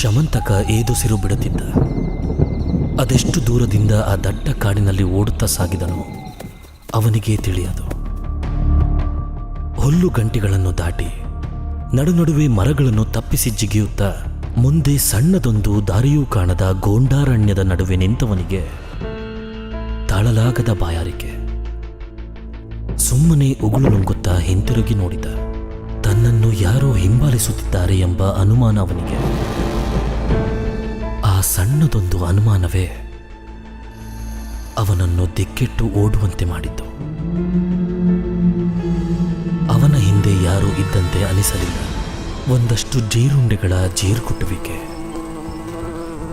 ಶಮಂತಕ ಏದುಸಿರು ಬಿಡುತ್ತಿದ್ದ. ಅದೆಷ್ಟು ದೂರದಿಂದ ಆ ದಟ್ಟ ಕಾಡಿನಲ್ಲಿ ಓಡುತ್ತಾ ಸಾಗಿದನೋ ಅವನಿಗೇ ತಿಳಿಯದು. ಹುಲ್ಲು ಗಂಟಿಗಳನ್ನು ದಾಟಿ ನಡುನಡುವೆ ಮರಗಳನ್ನು ತಪ್ಪಿಸಿ ಜಿಗಿಯುತ್ತಾ ಮುಂದೆ ಸಣ್ಣದೊಂದು ದಾರಿಯೂ ಕಾಣದ ಗೋಂಡಾರಣ್ಯದ ನಡುವೆ ನಿಂತವನಿಗೆ ತಾಳಲಾಗದ ಬಾಯಾರಿಕೆ. ಸುಮ್ಮನೆ ಉಗುಳು ನುಂಗುತ್ತಾ ಹಿಂತಿರುಗಿ ನೋಡಿದ. ತನ್ನನ್ನು ಯಾರೋ ಹಿಂಬಾಲಿಸುತ್ತಿದ್ದಾರೆ ಎಂಬ ಅನುಮಾನ ಅವನಿಗೆ. ಆ ಸಣ್ಣದೊಂದು ಅನುಮಾನವೇ ಅವನನ್ನು ದಿಕ್ಕೆಟ್ಟು ಓಡುವಂತೆ ಮಾಡಿತು. ಅವನ ಹಿಂದೆ ಯಾರೂ ಇದ್ದಂತೆ ಅನಿಸಲಿಲ್ಲ. ಒಂದಷ್ಟು ಜೇರುಂಡೆಗಳ ಜೇರುಕುಟ್ಟುವಿಕೆ,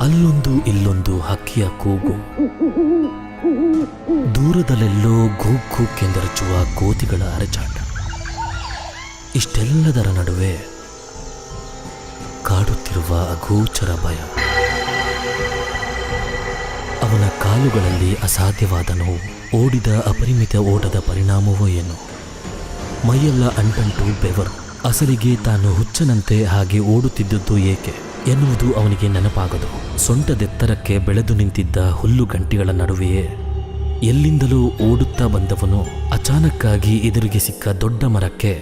ಅಲ್ಲೊಂದು ಇಲ್ಲೊಂದು ಹಕ್ಕಿಯ ಕೂಗು, ದೂರದಲ್ಲೆಲ್ಲೋ ಗೂಗ್ ಗೂಗ್ಗೆಂದರಚುವ ಕೋತಿಗಳ ಅರಚಾಟ. ಇಷ್ಟೆಲ್ಲದರ ನಡುವೆ ಕಾಡುತ್ತಿರುವ ಅಗೋಚರ ಭಯ. ಅವನ ಕಾಲುಗಳಲ್ಲಿ ಅಸಾಧ್ಯವಾದ ನೋವು. ಓಡಿದ ಅಪರಿಮಿತ ಓಟದ ಪರಿಣಾಮವೋ ಏನು, ಮೈಯೆಲ್ಲ ಅಂಟಂಟು ಬೆವರು. ಅಸಲಿಗೆ ತಾನು ಹುಚ್ಚನಂತೆ ಹಾಗೆ ಓಡುತ್ತಿದ್ದುದು ಏಕೆ ಎನ್ನುವುದು ಅವನಿಗೆ ನೆನಪಾಗದು. ಸೊಂಟದೆತ್ತರಕ್ಕೆ ಬೆಳೆದು ನಿಂತಿದ್ದ ಹುಲ್ಲು ಗಂಟಿಗಳ ನಡುವೆಯೇ ಎಲ್ಲಿಂದಲೂ ಓಡುತ್ತಾ ಬಂದವನು ಅಚಾನಕ್ಕಾಗಿ ಎದುರಿಗೆ ಸಿಕ್ಕ ದೊಡ್ಡ ಮರಕ್ಕೆ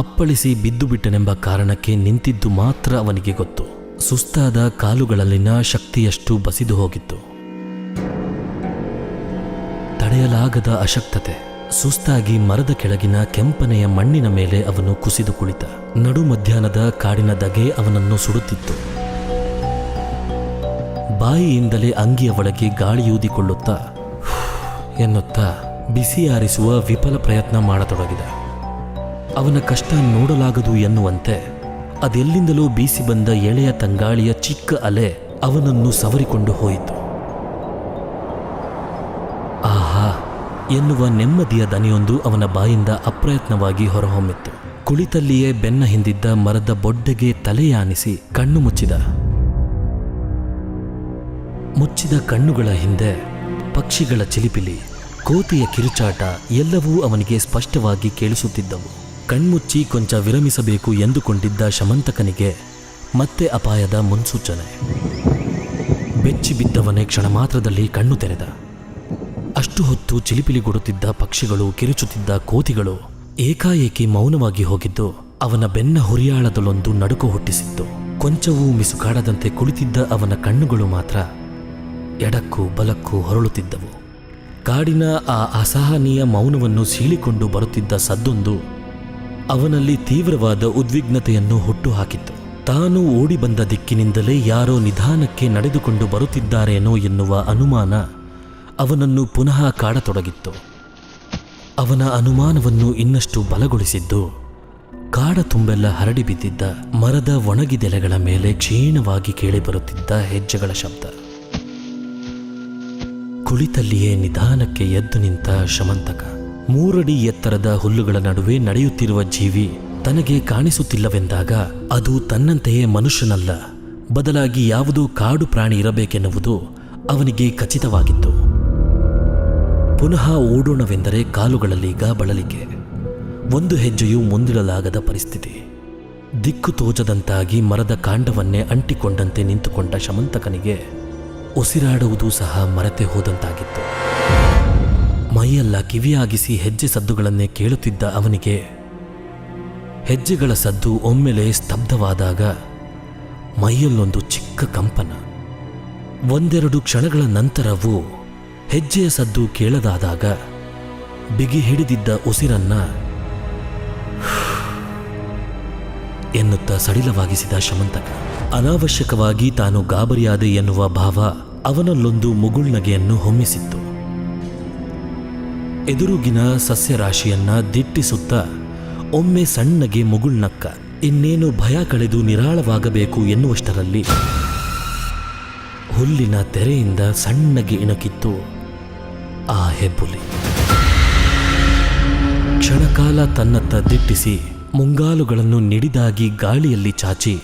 ಅಪ್ಪಳಿಸಿ ಬಿದ್ದು ಬಿಟ್ಟನೆಂಬ ಕಾರಣಕ್ಕೆ ನಿಂತಿದ್ದು ಮಾತ್ರ ಅವನಿಗೆ ಗೊತ್ತು. ಸುಸ್ತಾದ ಕಾಲುಗಳಲ್ಲಿನ ಶಕ್ತಿಯಷ್ಟು ಬಸಿದು ಹೋಗಿತ್ತು. ತಡೆಯಲಾಗದ ಅಶಕ್ತತೆ. ಸುಸ್ತಾಗಿ ಮರದ ಕೆಳಗಿನ ಕೆಂಪನೆಯ ಮಣ್ಣಿನ ಮೇಲೆ ಅವನು ಕುಸಿದು ಕುಳಿತ. ನಡು ಮಧ್ಯಾಹ್ನದ ಕಾಡಿನ ಧಗೆ ಅವನನ್ನು ಸುಡುತ್ತಿತ್ತು. ಬಾಯಿಯಿಂದಲೇ ಅಂಗಿಯ ಒಳಗೆ ಗಾಳಿಯೂದಿಕೊಳ್ಳುತ್ತಾ ಎನ್ನುತ್ತಾ ಬಿಸಿ ಆರಿಸುವ ವಿಫಲ ಪ್ರಯತ್ನ ಮಾಡತೊಡಗಿದ. ಅವನ ಕಷ್ಟ ನೋಡಲಾಗದು ಎನ್ನುವಂತೆ ಅದೆಲ್ಲಿಂದಲೂ ಬೀಸಿ ಬಂದ ಎಳೆಯ ತಂಗಾಳಿಯ ಚಿಕ್ಕ ಅಲೆ ಅವನನ್ನು ಸವರಿಕೊಂಡು ಹೋಯಿತು. ಆಹಾ ಎನ್ನುವ ನೆಮ್ಮದಿಯ ದನಿಯೊಂದು ಅವನ ಬಾಯಿಂದ ಅಪ್ರಯತ್ನವಾಗಿ ಹೊರಹೊಮ್ಮಿತ್ತು. ಕುಳಿತಲ್ಲಿಯೇ ಬೆನ್ನ ಹಿಂದಿದ್ದ ಮರದ ಬೊಡ್ಡೆಗೆ ತಲೆಯಾನಿಸಿ ಕಣ್ಣು ಮುಚ್ಚಿದ. ಮುಚ್ಚಿದ ಕಣ್ಣುಗಳ ಹಿಂದೆ ಪಕ್ಷಿಗಳ ಚಿಲಿಪಿಲಿ, ಕೋತಿಯ ಕಿರುಚಾಟ ಎಲ್ಲವೂ ಅವನಿಗೆ ಸ್ಪಷ್ಟವಾಗಿ ಕೇಳಿಸುತ್ತಿದ್ದವು. ಕಣ್ಮುಚ್ಚಿ ಕೊಂಚ ವಿರಮಿಸಬೇಕು ಎಂದುಕೊಂಡಿದ್ದ ಶಮಂತಕನಿಗೆ ಮತ್ತೆ ಅಪಾಯದ ಮುನ್ಸೂಚನೆ. ಬೆಚ್ಚಿ ಬಿದ್ದವನೇ ಕ್ಷಣ ಮಾತ್ರದಲ್ಲಿ ಕಣ್ಣು ತೆರೆದ. ಅಷ್ಟು ಹೊತ್ತು ಚಿಲಿಪಿಲಿಗೊಡುತ್ತಿದ್ದ ಪಕ್ಷಿಗಳು, ಕಿರುಚುತ್ತಿದ್ದ ಕೋತಿಗಳು ಏಕಾಏಕಿ ಮೌನವಾಗಿ ಹೋಗಿದ್ದು ಅವನ ಬೆನ್ನ ಹುರಿಯಾಳದಲ್ಲೊಂದು ನಡುಕು ಹುಟ್ಟಿಸಿತ್ತು. ಕೊಂಚವೂ ಮಿಸುಕಾಡದಂತೆ ಕುಳಿತಿದ್ದ ಅವನ ಕಣ್ಣುಗಳು ಮಾತ್ರ ಎಡಕ್ಕೂ ಬಲಕ್ಕೂ ಹೊರಳುತ್ತಿದ್ದವು. ಕಾಡಿನ ಆ ಅಸಹನೀಯ ಮೌನವನ್ನು ಸೀಳಿಕೊಂಡು ಬರುತ್ತಿದ್ದ ಸದ್ದೊಂದು ಅವನಲ್ಲಿ ತೀವ್ರವಾದ ಉದ್ವಿಗ್ನತೆಯನ್ನು ಹುಟ್ಟುಹಾಕಿತ್ತು. ತಾನು ಓಡಿ ಬಂದ ದಿಕ್ಕಿನಿಂದಲೇ ಯಾರೋ ನಿಧಾನಕ್ಕೆ ನಡೆದುಕೊಂಡು ಬರುತ್ತಿದ್ದಾರೇನೋ ಎನ್ನುವ ಅನುಮಾನ ಅವನನ್ನು ಪುನಃ ಕಾಡತೊಡಗಿತ್ತು. ಅವನ ಅನುಮಾನವನ್ನು ಇನ್ನಷ್ಟು ಬಲಗೊಳಿಸಿದ್ದು ಕಾಡ ತುಂಬೆಲ್ಲ ಹರಡಿ ಬಿದ್ದಿದ್ದ ಮರದ ಒಣಗಿದೆಲೆಗಳ ಮೇಲೆ ಕ್ಷೀಣವಾಗಿ ಕೇಳಿಬರುತ್ತಿದ್ದ ಹೆಜ್ಜೆಗಳ ಶಬ್ದ. ಕುಳಿತಲ್ಲಿಯೇ ನಿಧಾನಕ್ಕೆ ಎದ್ದು ನಿಂತ ಶಮಂತಕ. 3 ಅಡಿ ಎತ್ತರದ ಹುಲ್ಲುಗಳ ನಡುವೆ ನಡೆಯುತ್ತಿರುವ ಜೀವಿ ತನಗೆ ಕಾಣಿಸುತ್ತಿಲ್ಲವೆಂದಾಗ ಅದು ತನ್ನಂತೆಯೇ ಮನುಷ್ಯನಲ್ಲ, ಬದಲಾಗಿ ಯಾವುದೋ ಕಾಡು ಪ್ರಾಣಿ ಇರಬೇಕೆನ್ನುವುದು ಅವನಿಗೆ ಖಚಿತವಾಗಿತ್ತು. ಪುನಃ ಓಡೋಣವೆಂದರೆ ಕಾಲುಗಳಲ್ಲೀಗ ಬಳಲಿಕೆ. ಒಂದು ಹೆಜ್ಜೆಯೂ ಮುಂದಿಡಲಾಗದ ಪರಿಸ್ಥಿತಿ. ದಿಕ್ಕು ತೋಚದಂತಾಗಿ ಮರದ ಕಾಂಡವನ್ನೇ ಅಂಟಿಕೊಂಡಂತೆ ನಿಂತುಕೊಂಡ ಶಮಂತಕನಿಗೆ ಉಸಿರಾಡುವುದು ಸಹ ಮರೆತೇ ಹೋದಂತಾಗಿತ್ತು. ಮೈಯೆಲ್ಲ ಕಿವಿಯಾಗಿಸಿ ಹೆಜ್ಜೆ ಸದ್ದುಗಳನ್ನೇ ಕೇಳುತ್ತಿದ್ದ ಅವನಿಗೆ ಹೆಜ್ಜೆಗಳ ಸದ್ದು ಒಮ್ಮೆಲೆ ಸ್ತಬ್ಧವಾದಾಗ ಮೈಯಲ್ಲೊಂದು ಚಿಕ್ಕ ಕಂಪನ. 1-2 ಕ್ಷಣಗಳ ನಂತರವೂ ಹೆಜ್ಜೆಯ ಸದ್ದು ಕೇಳದಾದಾಗ ಬಿಗಿ ಹಿಡಿದಿದ್ದ ಉಸಿರನ್ನ ಎನ್ನುತ್ತಾ ಸಡಿಲವಾಗಿಸಿದ ಶಮಂತಕ. ಅನಾವಶ್ಯಕವಾಗಿ ತಾನು ಗಾಬರಿಯಾದೆ ಎನ್ನುವ ಭಾವ ಅವನಲ್ಲೊಂದು ಮುಗುಳ್ನಗೆಯನ್ನು ಹೊಮ್ಮಿಸಿತ್ತು. ಎದುರುಗಿನ ಸಸ್ಯರಾಶಿಯನ್ನ ದಿಟ್ಟಿಸುತ್ತಾ ಒಮ್ಮೆ ಸಣ್ಣಗೆ ಮುಗುಳ್ನಕ್ಕ. ಇನ್ನೇನು ಭಯ ಕಳೆದು ನಿರಾಳವಾಗಬೇಕು ಎನ್ನುವಷ್ಟರಲ್ಲಿ ಹುಲ್ಲಿನ ತೆರೆಯಿಂದ ಸಣ್ಣಗೆ ಇಣಕಿತ್ತು ಆ ಹೆಬ್ಬುಲಿ. ಕ್ಷಣಕಾಲ ತನ್ನತ್ತ ದಿಟ್ಟಿಸಿ ಮುಂಗಾಲುಗಳನ್ನು ನಿಡಿದಾಗಿ ಗಾಳಿಯಲ್ಲಿ ಚಾಚಿ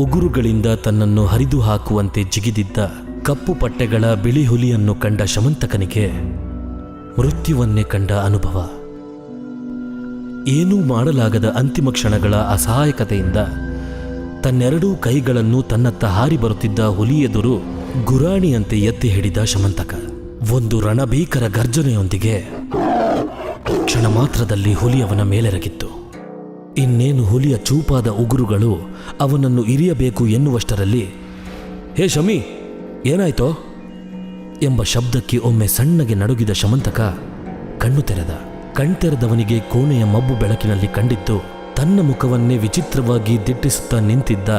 ಉಗುರುಗಳಿಂದ ತನ್ನನ್ನು ಹರಿದು ಹಾಕುವಂತೆ ಜಿಗಿದಿದ್ದ ಕಪ್ಪು ಪಟ್ಟೆಗಳ ಬಿಳಿ ಹುಲಿಯನ್ನು ಕಂಡ ಶಮಂತಕನಿಗೆ ಮೃತ್ಯುವನ್ನೇ ಕಂಡ ಅನುಭವ. ಏನೂ ಮಾಡಲಾಗದ ಅಂತಿಮ ಕ್ಷಣಗಳ ಅಸಹಾಯಕತೆಯಿಂದ ತನ್ನೆರಡೂ ಕೈಗಳನ್ನು ತನ್ನತ್ತ ಹಾರಿ ಬರುತ್ತಿದ್ದ ಹುಲಿ ಎದುರು ಗುರಾಣಿಯಂತೆ ಎತ್ತಿ ಹಿಡಿದ ಶಮಂತಕ. ಒಂದು ರಣಭೀಕರ ಗರ್ಜನೆಯೊಂದಿಗೆ ಕ್ಷಣ ಮಾತ್ರದಲ್ಲಿ ಹುಲಿ ಅವನ ಮೇಲೆರಗಿತ್ತು. ಇನ್ನೇನು ಹುಲಿಯ ಚೂಪಾದ ಉಗುರುಗಳು ಅವನನ್ನು ಇರಿಯಬೇಕು ಎನ್ನುವಷ್ಟರಲ್ಲಿ, ಹೇ ಶಮಿ, ಏನಾಯ್ತೋ ಎಂಬ ಶಬ್ದಕ್ಕೆ ಒಮ್ಮೆ ಸಣ್ಣಗೆ ನಡುಗಿದ ಶಮಂತಕ ಕಣ್ಣು ತೆರೆದ. ಕಣ್ತೆರೆದವನಿಗೆ ಕೋಣೆಯ ಮಬ್ಬು ಬೆಳಕಿನಲ್ಲಿ ಕಂಡಿತ್ತು ತನ್ನ ಮುಖವನ್ನೇ ವಿಚಿತ್ರವಾಗಿ ದಿಟ್ಟಿಸುತ್ತಾ ನಿಂತಿದ್ದ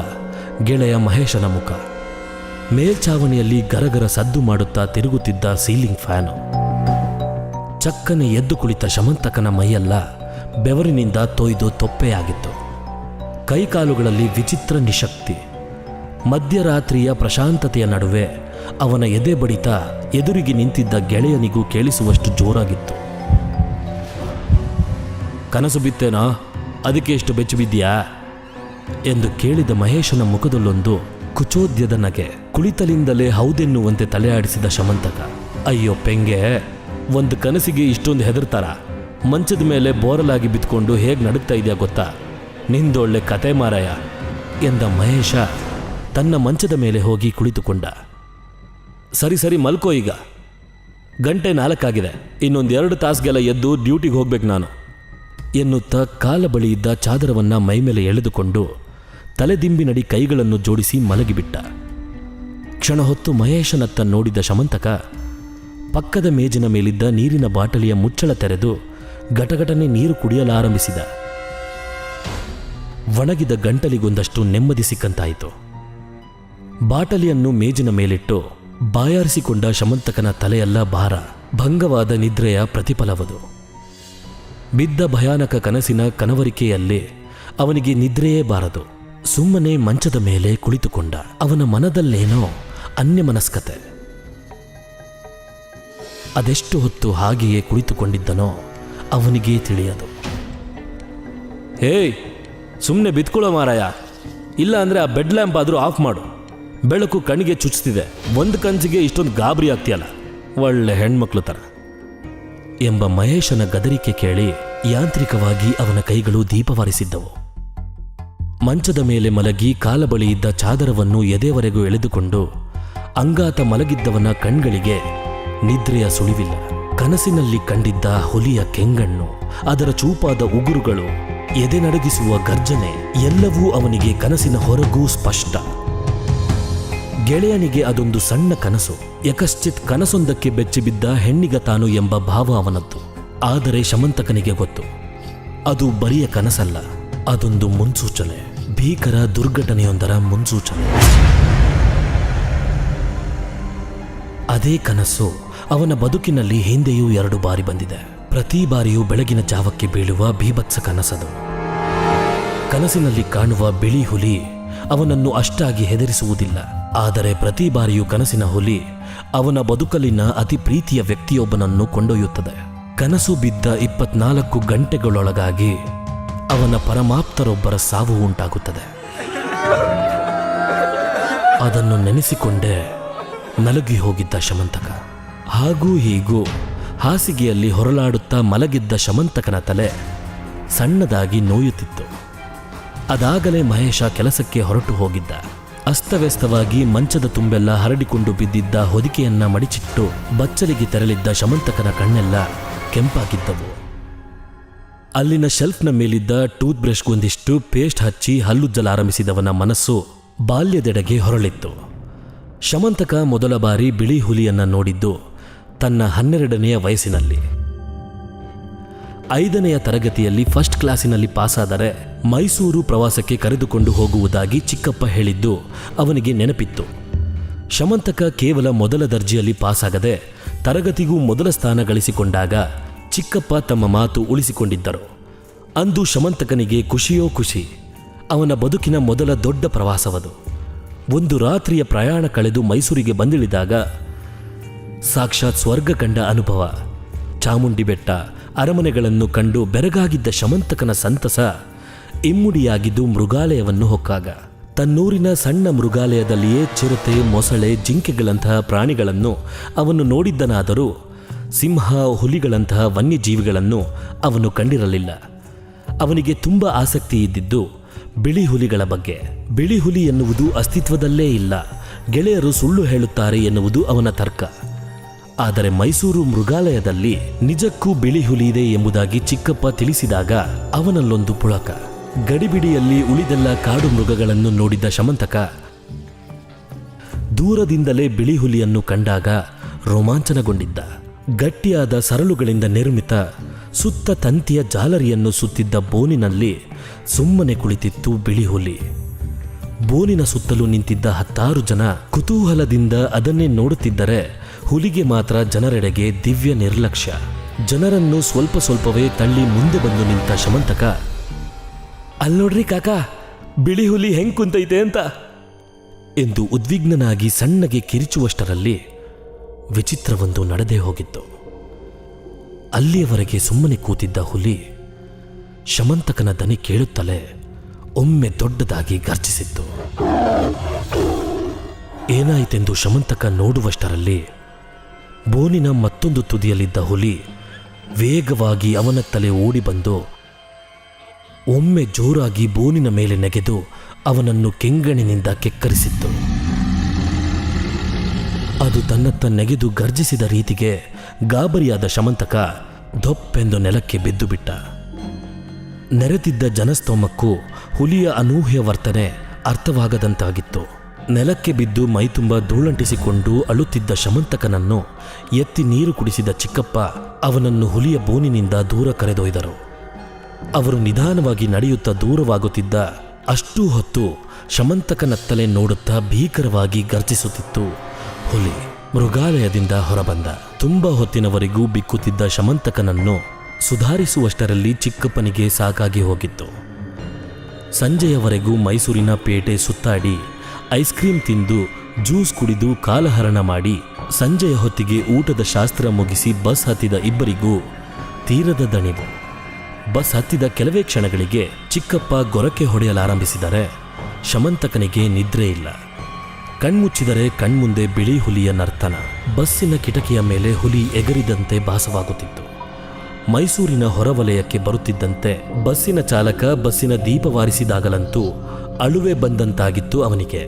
ಗೆಳೆಯ ಮಹೇಶನ ಮುಖ. ಮೇಲ್ಛಾವಣಿಯಲ್ಲಿ ಗರಗರ ಸದ್ದು ಮಾಡುತ್ತಾ ತಿರುಗುತ್ತಿದ್ದ ಸೀಲಿಂಗ್ ಫ್ಯಾನು. ಚಕ್ಕನೆ ಎದ್ದು ಕುಳಿತ ಶಮಂತಕನ ಮೈಯೆಲ್ಲ ಬೆವರಿನಿಂದ ತೊಯ್ದು ತೊಪ್ಪೆಯಾಗಿತ್ತು. ಕೈಕಾಲುಗಳಲ್ಲಿ ವಿಚಿತ್ರ ನಿಶಕ್ತಿ. ಮಧ್ಯರಾತ್ರಿಯ ಪ್ರಶಾಂತತೆಯ ನಡುವೆ ಅವನ ಎದೆ ಬಡಿತ ಎದುರಿಗೆ ನಿಂತಿದ್ದ ಗೆಳೆಯನಿಗೂ ಕೇಳಿಸುವಷ್ಟು ಜೋರಾಗಿತ್ತು. ಕನಸು ಬಿತ್ತೇನಾ, ಅದಕ್ಕೆ ಎಷ್ಟು ಬೆಚ್ಚು ಬಿದ್ದೀಯಾ ಎಂದು ಕೇಳಿದ ಮಹೇಶನ ಮುಖದಲ್ಲೊಂದು ಕುಚೋದ್ಯದ ನಗೆ. ಕುಳಿತಲಿಂದಲೇ ಹೌದೆನ್ನುವಂತೆ ತಲೆ ಆಡಿಸಿದ ಶಮಂತಕ, ಅಯ್ಯೋ ಪೆಂಗೆ, ಒಂದು ಕನಸಿಗೆ ಇಷ್ಟೊಂದು ಹೆದರ್ತಾರ? ಮಂಚದ ಮೇಲೆ ಬೋರಲಾಗಿ ಬಿತ್ಕೊಂಡು ಹೇಗೆ ನಡುಗ್ತಾ ಇದೆಯಾ ಗೊತ್ತಾ? ನಿಂದೊಳ್ಳೆ ಕತೆ ಮಾರಾಯ ಎಂದ ಮಹೇಶ ತನ್ನ ಮಂಚದ ಮೇಲೆ ಹೋಗಿ ಕುಳಿತುಕೊಂಡ. ಸರಿ ಸರಿ ಮಲ್ಕೋ, ಈಗ ಗಂಟೆ 4 ಆಗಿದೆ, ಇನ್ನೊಂದು 2 ತಾಸಿಗೆಲ್ಲ ಎದ್ದು ಡ್ಯೂಟಿಗೆ ಹೋಗ್ಬೇಕು ನಾನು ಎನ್ನುತ್ತಾ ಕಾಲ ಬಳಿ ಇದ್ದ ಚಾದರವನ್ನ ಮೈಮೇಲೆ ಎಳೆದುಕೊಂಡು ತಲೆದಿಂಬಿನಡಿ ಕೈಗಳನ್ನು ಜೋಡಿಸಿ ಮಲಗಿಬಿಟ್ಟ. ಕ್ಷಣ ಹೊತ್ತು ಮಹೇಶನತ್ತ ನೋಡಿದ ಶಮಂತಕ ಪಕ್ಕದ ಮೇಜಿನ ಮೇಲಿದ್ದ ನೀರಿನ ಬಾಟಲಿಯ ಮುಚ್ಚಳ ತೆರೆದು ಗಟಗಟನೆ ನೀರು ಕುಡಿಯಲಾರಂಭಿಸಿದ. ಒಣಗಿದ ಗಂಟಲಿಗೊಂದಷ್ಟು ನೆಮ್ಮದಿ ಸಿಕ್ಕಂತಾಯಿತು. ಬಾಟಲಿಯನ್ನು ಮೇಜಿನ ಮೇಲಿಟ್ಟು ಬಾಯಾರಿಸಿಕೊಂಡ ಶಮಂತಕನ ತಲೆಯೆಲ್ಲ ಭಾರ. ಭಂಗವಾದ ನಿದ್ರೆಯ ಪ್ರತಿಫಲವದು. ಬಿದ್ದ ಭಯಾನಕ ಕನಸಿನ ಕನವರಿಕೆಯಲ್ಲಿ ಅವನಿಗೆ ನಿದ್ರೆಯೇ ಬಾರದು. ಸುಮ್ಮನೆ ಮಂಚದ ಮೇಲೆ ಕುಳಿತುಕೊಂಡ. ಅವನ ಮನದಲ್ಲೇನೋ ಅನ್ಯಮನಸ್ಕತೆ. ಅದೆಷ್ಟು ಹೊತ್ತು ಹಾಗೆಯೇ ಕುಳಿತುಕೊಂಡಿದ್ದನೋ ಅವನಿಗೇ ತಿಳಿಯದು. ಹೇಯ್, ಸುಮ್ಮನೆ ಬಿತ್ಕೊಳ್ಳೋ ಮಾರಾಯ, ಇಲ್ಲ ಅಂದರೆ ಆ ಬೆಡ್ ಲ್ಯಾಂಪ್ ಆದರೂ ಆಫ್ ಮಾಡು. ಬೆಳಕು ಕಣ್ಣಿಗೆ ಚುಚ್ತಿದೆ, ಒಂದು ಕನಸಿಗೆ ಇಷ್ಟೊಂದು ಗಾಬರಿ ಆಗ್ತೀಯಲ್ಲ, ಒಳ್ಳೆ ಹೆಣ್ಮಕ್ಳು ಥರ ಎಂಬ ಮಹೇಶನ ಗದರಿಕೆ ಕೇಳಿ ಯಾಂತ್ರಿಕವಾಗಿ ಅವನ ಕೈಗಳು ದೀಪವಾರಿಸಿದ್ದವು. ಮಂಚದ ಮೇಲೆ ಮಲಗಿ ಕಾಲ ಬಳಿ ಇದ್ದ ಚಾದರವನ್ನು ಎದೆವರೆಗೂ ಎಳೆದುಕೊಂಡು ಅಂಗಾತ ಮಲಗಿದ್ದವನ ಕಣ್ಗಳಿಗೆ ನಿದ್ರೆಯ ಸುಳಿವಿಲ್ಲ. ಕನಸಿನಲ್ಲಿ ಕಂಡಿದ್ದ ಹುಲಿಯ ಕೆಂಗಣ್ಣು, ಅದರ ಚೂಪಾದ ಉಗುರುಗಳು, ಎದೆ ನಡಗಿಸುವ ಗರ್ಜನೆ ಎಲ್ಲವೂ ಅವನಿಗೆ ಕನಸಿನ ಹೊರಗೂ ಸ್ಪಷ್ಟ. ಗೆಳೆಯನಿಗೆ ಅದೊಂದು ಸಣ್ಣ ಕನಸು. ಯಕಶ್ಚಿತ್ ಕನಸೊಂದಕ್ಕೆ ಬೆಚ್ಚಿಬಿದ್ದ ಹೆಣ್ಣಿಗ ತಾನು ಎಂಬ ಭಾವ ಅವನದ್ದು. ಆದರೆ ಶಮಂತಕನಿಗೆ ಗೊತ್ತು, ಅದು ಬರಿಯ ಕನಸಲ್ಲ, ಅದೊಂದು ಮುನ್ಸೂಚನೆ, ಭೀಕರ ದುರ್ಘಟನೆಯೊಂದರ ಮುನ್ಸೂಚನೆ. ಅದೇ ಕನಸು ಅವನ ಬದುಕಿನಲ್ಲಿ ಹಿಂದೆಯೂ 2 ಬಾರಿ ಬಂದಿದೆ. ಪ್ರತಿ ಬಾರಿಯೂ ಬೆಳಗಿನ ಜಾವಕ್ಕೆ ಬೀಳುವ ಭೀಭತ್ಸ ಕನಸದು. ಕನಸಿನಲ್ಲಿ ಕಾಣುವ ಬಿಳಿ ಹುಲಿ ಅವನನ್ನು ಅಷ್ಟಾಗಿ ಹೆದರಿಸುವುದಿಲ್ಲ. ಆದರೆ ಪ್ರತಿ ಬಾರಿಯೂ ಕನಸಿನ ಹುಲಿ ಅವನ ಬದುಕಲಿನ ಅತಿ ಪ್ರೀತಿಯ ವ್ಯಕ್ತಿಯೊಬ್ಬನನ್ನು ಕೊಂಡೊಯ್ಯುತ್ತದೆ. ಕನಸು ಬಿದ್ದ 24 ಗಂಟೆಗಳೊಳಗಾಗಿ ಅವನ ಪರಮಾಪ್ತರೊಬ್ಬರ ಸಾವು ಉಂಟಾಗುತ್ತದೆ. ಅದನ್ನು ನೆನೆಸಿಕೊಂಡೇ ನಲುಗಿ ಹೋಗಿದ್ದ ಶಮಂತಕ. ಹಾಗೂ ಹೀಗೂ ಹಾಸಿಗೆಯಲ್ಲಿ ಹೊರಲಾಡುತ್ತಾ ಮಲಗಿದ್ದ ಶಮಂತಕನ ತಲೆ ಸಣ್ಣದಾಗಿ ನೋಯುತ್ತಿತ್ತು. ಅದಾಗಲೇ ಮಹೇಶ ಕೆಲಸಕ್ಕೆ ಹೊರಟು ಹೋಗಿದ್ದ. ಅಸ್ತವ್ಯಸ್ತವಾಗಿ ಮಂಚದ ತುಂಬೆಲ್ಲ ಹರಡಿಕೊಂಡು ಬಿದ್ದಿದ್ದ ಹೊದಿಕೆಯನ್ನ ಮಡಿಚಿಟ್ಟು ಬಚ್ಚಲಿಗೆ ತೆರಳಿದ್ದ ಶಮಂತಕನ ಕಣ್ಣೆಲ್ಲ ಕೆಂಪಾಗಿದ್ದವು. ಅಲ್ಲಿನ ಶೆಲ್ಫ್ನ ಮೇಲಿದ್ದ ಟೂತ್ ಬ್ರಷ್ಗೊಂದಿಷ್ಟು ಪೇಸ್ಟ್ ಹಚ್ಚಿ ಹಲ್ಲುಜ್ಜಲಾರಂಭಿಸಿದವನ ಮನಸ್ಸು ಬಾಲ್ಯದೆಡೆಗೆ ಹೊರಳಿತ್ತು. ಶಮಂತಕ ಮೊದಲ ಬಾರಿ ಬಿಳಿ ಹುಲಿಯನ್ನ ನೋಡಿದ್ದು ತನ್ನ 12ನೆಯ ವಯಸ್ಸಿನಲ್ಲಿ. 5ನೆಯ ತರಗತಿಯಲ್ಲಿ ಫಸ್ಟ್ ಕ್ಲಾಸಿನಲ್ಲಿ ಪಾಸಾದರೆ ಮೈಸೂರು ಪ್ರವಾಸಕ್ಕೆ ಕರೆದುಕೊಂಡು ಹೋಗುವುದಾಗಿ ಚಿಕ್ಕಪ್ಪ ಹೇಳಿದ್ದು ಅವನಿಗೆ ನೆನಪಿತ್ತು. ಶಮಂತಕ ಕೇವಲ ಮೊದಲ ದರ್ಜೆಯಲ್ಲಿ ಪಾಸಾಗದೆ ತರಗತಿಗೂ ಮೊದಲ ಸ್ಥಾನ ಗಳಿಸಿಕೊಂಡಾಗ ಚಿಕ್ಕಪ್ಪ ತಮ್ಮ ಮಾತು ಉಳಿಸಿಕೊಂಡಿದ್ದರು. ಅಂದು ಶಮಂತಕನಿಗೆ ಖುಷಿಯೋ ಖುಷಿ. ಅವನ ಬದುಕಿನ ಮೊದಲ ದೊಡ್ಡ ಪ್ರವಾಸವದು. ಒಂದು ರಾತ್ರಿಯ ಪ್ರಯಾಣ ಕಳೆದು ಮೈಸೂರಿಗೆ ಬಂದಿಳಿದಾಗ ಸಾಕ್ಷಾತ್ ಸ್ವರ್ಗ ಕಂಡ ಅನುಭವ. ಚಾಮುಂಡಿ ಬೆಟ್ಟ, ಅರಮನೆಗಳನ್ನು ಕಂಡು ಬೆರಗಾಗಿದ್ದ ಶಮಂತಕನ ಸಂತಸ ಇಮ್ಮುಡಿಯಾಗಿದ್ದು ಮೃಗಾಲಯವನ್ನು ಹೊಕ್ಕಾಗ. ತನ್ನೂರಿನ ಸಣ್ಣ ಮೃಗಾಲಯದಲ್ಲಿಯೇ ಚಿರತೆ, ಮೊಸಳೆ, ಜಿಂಕೆಗಳಂತಹ ಪ್ರಾಣಿಗಳನ್ನು ಅವನು ನೋಡಿದ್ದನಾದರೂ ಸಿಂಹ, ಹುಲಿಗಳಂತಹ ವನ್ಯಜೀವಿಗಳನ್ನು ಅವನು ಕಂಡಿರಲಿಲ್ಲ. ಅವನಿಗೆ ತುಂಬ ಆಸಕ್ತಿ ಇದ್ದಿದ್ದು ಬಿಳಿ ಹುಲಿಗಳ ಬಗ್ಗೆ. ಬಿಳಿ ಹುಲಿ ಎನ್ನುವುದು ಅಸ್ತಿತ್ವದಲ್ಲೇ ಇಲ್ಲ, ಗೆಳೆಯರು ಸುಳ್ಳು ಹೇಳುತ್ತಾರೆ ಎನ್ನುವುದು ಅವನ ತರ್ಕ. ಆದರೆ ಮೈಸೂರು ಮೃಗಾಲಯದಲ್ಲಿ ನಿಜಕ್ಕೂ ಬಿಳಿ ಹುಲಿ ಇದೆ ಎಂಬುದಾಗಿ ಚಿಕ್ಕಪ್ಪ ತಿಳಿಸಿದಾಗ ಅವನಲ್ಲೊಂದು ಪುಳಕ. ಗಡಿಬಿಡಿಯಲ್ಲಿ ಉಳಿದೆಲ್ಲ ಕಾಡು ಮೃಗಗಳನ್ನು ನೋಡಿದ್ದ ಶಮಂತಕ ದೂರದಿಂದಲೇ ಬಿಳಿ ಹುಲಿಯನ್ನು ಕಂಡಾಗ ರೋಮಾಂಚನಗೊಂಡಿದ್ದ. ಗಟ್ಟಿಯಾದ ಸರಳುಗಳಿಂದ ನಿರ್ಮಿತ ಸುತ್ತ ತಂತಿಯ ಜಾಲರಿಯನ್ನು ಸುತ್ತಿದ್ದ ಬೋನಿನಲ್ಲಿ ಸುಮ್ಮನೆ ಕುಳಿತಿತ್ತು ಬಿಳಿ ಹುಲಿ. ಬೋನಿನ ಸುತ್ತಲೂ ನಿಂತಿದ್ದ 10 ಜನ ಕುತೂಹಲದಿಂದ ಅದನ್ನೇ ನೋಡುತ್ತಿದ್ದರೆ ಹುಲಿಗೆ ಮಾತ್ರ ಜನರೆಡೆಗೆ ದಿವ್ಯ ನಿರ್ಲಕ್ಷ್ಯ. ಜನರನ್ನು ಸ್ವಲ್ಪ ಸ್ವಲ್ಪವೇ ತಳ್ಳಿ ಮುಂದೆ ಬಂದು ನಿಂತ ಶಮಂತಕ, ಅಲ್ನೋಡ್ರಿ ಕಾಕಾ, ಬಿಳಿ ಹುಲಿ ಹೆಂಗ್ ಕುಂತೈತೆ ಅಂತ ಎಂದು ಉದ್ವಿಗ್ನನಾಗಿ ಸಣ್ಣಗೆ ಕಿರಿಚುವಷ್ಟರಲ್ಲಿ ವಿಚಿತ್ರವೊಂದು ನಡೆದೇ ಹೋಗಿತ್ತು. ಅಲ್ಲಿಯವರೆಗೆ ಸುಮ್ಮನೆ ಕೂತಿದ್ದ ಹುಲಿ ಶಮಂತಕನ ದನಿ ಕೇಳುತ್ತಲೇ ಒಮ್ಮೆ ದೊಡ್ಡದಾಗಿ ಗರ್ಜಿಸಿತ್ತು. ಏನಾಯಿತೆಂದು ಶಮಂತಕ ನೋಡುವಷ್ಟರಲ್ಲಿ ಬೋನಿನ ಮತ್ತೊಂದು ತುದಿಯಲ್ಲಿದ್ದ ಹುಲಿ ವೇಗವಾಗಿ ಅವನತ್ತಲೇ ಓಡಿ ಬಂದು ಒಮ್ಮೆ ಜೋರಾಗಿ ಬೋನಿನ ಮೇಲೆ ನೆಗೆದು ಅವನನ್ನು ಕೆಂಗಣಿನಿಂದ ಕೆಕ್ಕರಿಸಿತ್ತು. ಅದು ತನ್ನತ್ತ ನೆಗೆದು ಗರ್ಜಿಸಿದ ರೀತಿಗೆ ಗಾಬರಿಯಾದ ಶಮಂತಕ ಧೊಪ್ಪೆಂದು ನೆಲಕ್ಕೆ ಬಿದ್ದು ಬಿಟ್ಟ. ನೆರೆದಿದ್ದ ಜನಸ್ತೋಮಕ್ಕೂ ಹುಲಿಯ ಅನೂಹ್ಯ ವರ್ತನೆ ಅರ್ಥವಾಗದಂತಾಗಿತ್ತು. ನೆಲಕ್ಕೆ ಬಿದ್ದು ಮೈತುಂಬ ಧೂಳಂಟಿಸಿಕೊಂಡು ಅಳುತ್ತಿದ್ದ ಶಮಂತಕನನ್ನು ಎತ್ತಿ ನೀರು ಕುಡಿಸಿದ ಚಿಕ್ಕಪ್ಪ ಅವನನ್ನು ಹುಲಿಯ ಬೋನಿನಿಂದ ದೂರ ಕರೆದೊಯ್ದರು. ಅವರು ನಿಧಾನವಾಗಿ ನಡೆಯುತ್ತಾ ದೂರವಾಗುತ್ತಿದ್ದ ಅಷ್ಟೂ ಹೊತ್ತು ಶಮಂತಕನತ್ತಲೇ ನೋಡುತ್ತಾ ಭೀಕರವಾಗಿ ಗರ್ಜಿಸುತ್ತಿತ್ತು ಹುಲಿ. ಮೃಗಾಲಯದಿಂದ ಹೊರಬಂದ. ತುಂಬ ಹೊತ್ತಿನವರೆಗೂ ಬಿಕ್ಕುತ್ತಿದ್ದ ಶಮಂತಕನನ್ನು ಸುಧಾರಿಸುವಷ್ಟರಲ್ಲಿ ಚಿಕ್ಕಪ್ಪನಿಗೆ ಸಾಕಾಗಿ ಹೋಗಿತ್ತು. ಸಂಜೆಯವರೆಗೂ ಮೈಸೂರಿನ ಪೇಟೆ ಸುತ್ತಾಡಿ ಐಸ್ ಕ್ರೀಂ ತಿಂದು ಜ್ಯೂಸ್ ಕುಡಿದು ಕಾಲಹರಣ ಮಾಡಿ ಸಂಜೆಯ ಹೊತ್ತಿಗೆ ಊಟದ ಶಾಸ್ತ್ರ ಮುಗಿಸಿ ಬಸ್ ಹತ್ತಿದ ಇಬ್ಬರಿಗೂ ತೀರದ ದಣಿವು. ಬಸ್ ಹತ್ತಿದ ಕೆಲವೇ ಕ್ಷಣಗಳಿಗೆ ಚಿಕ್ಕಪ್ಪ ಗೊರಕೆ ಹೊಡೆಯಲಾರಂಭಿಸಿದರೆ ಶಮಂತಕನಿಗೆ ನಿದ್ರೆ ಇಲ್ಲ. ಕಣ್ಮುಚ್ಚಿದರೆ ಕಣ್ಮುಂದೆ ಬಿಳಿ ಹುಲಿಯ ನರ್ತನ. ಬಸ್ಸಿನ ಕಿಟಕಿಯ ಮೇಲೆ ಹುಲಿ ಎಗರಿದಂತೆ ಭಾಸವಾಗುತ್ತಿತ್ತು. ಮೈಸೂರಿನ ಹೊರವಲಯಕ್ಕೆ ಬರುತ್ತಿದ್ದಂತೆ ಬಸ್ಸಿನ ಚಾಲಕ ಬಸ್ಸಿನ ದೀಪವಾರಿಸಿದಾಗಲಂತೂ ಅಳುವೆ ಬಂದಂತಾಗಿತ್ತು ಅವನಿಗೆ.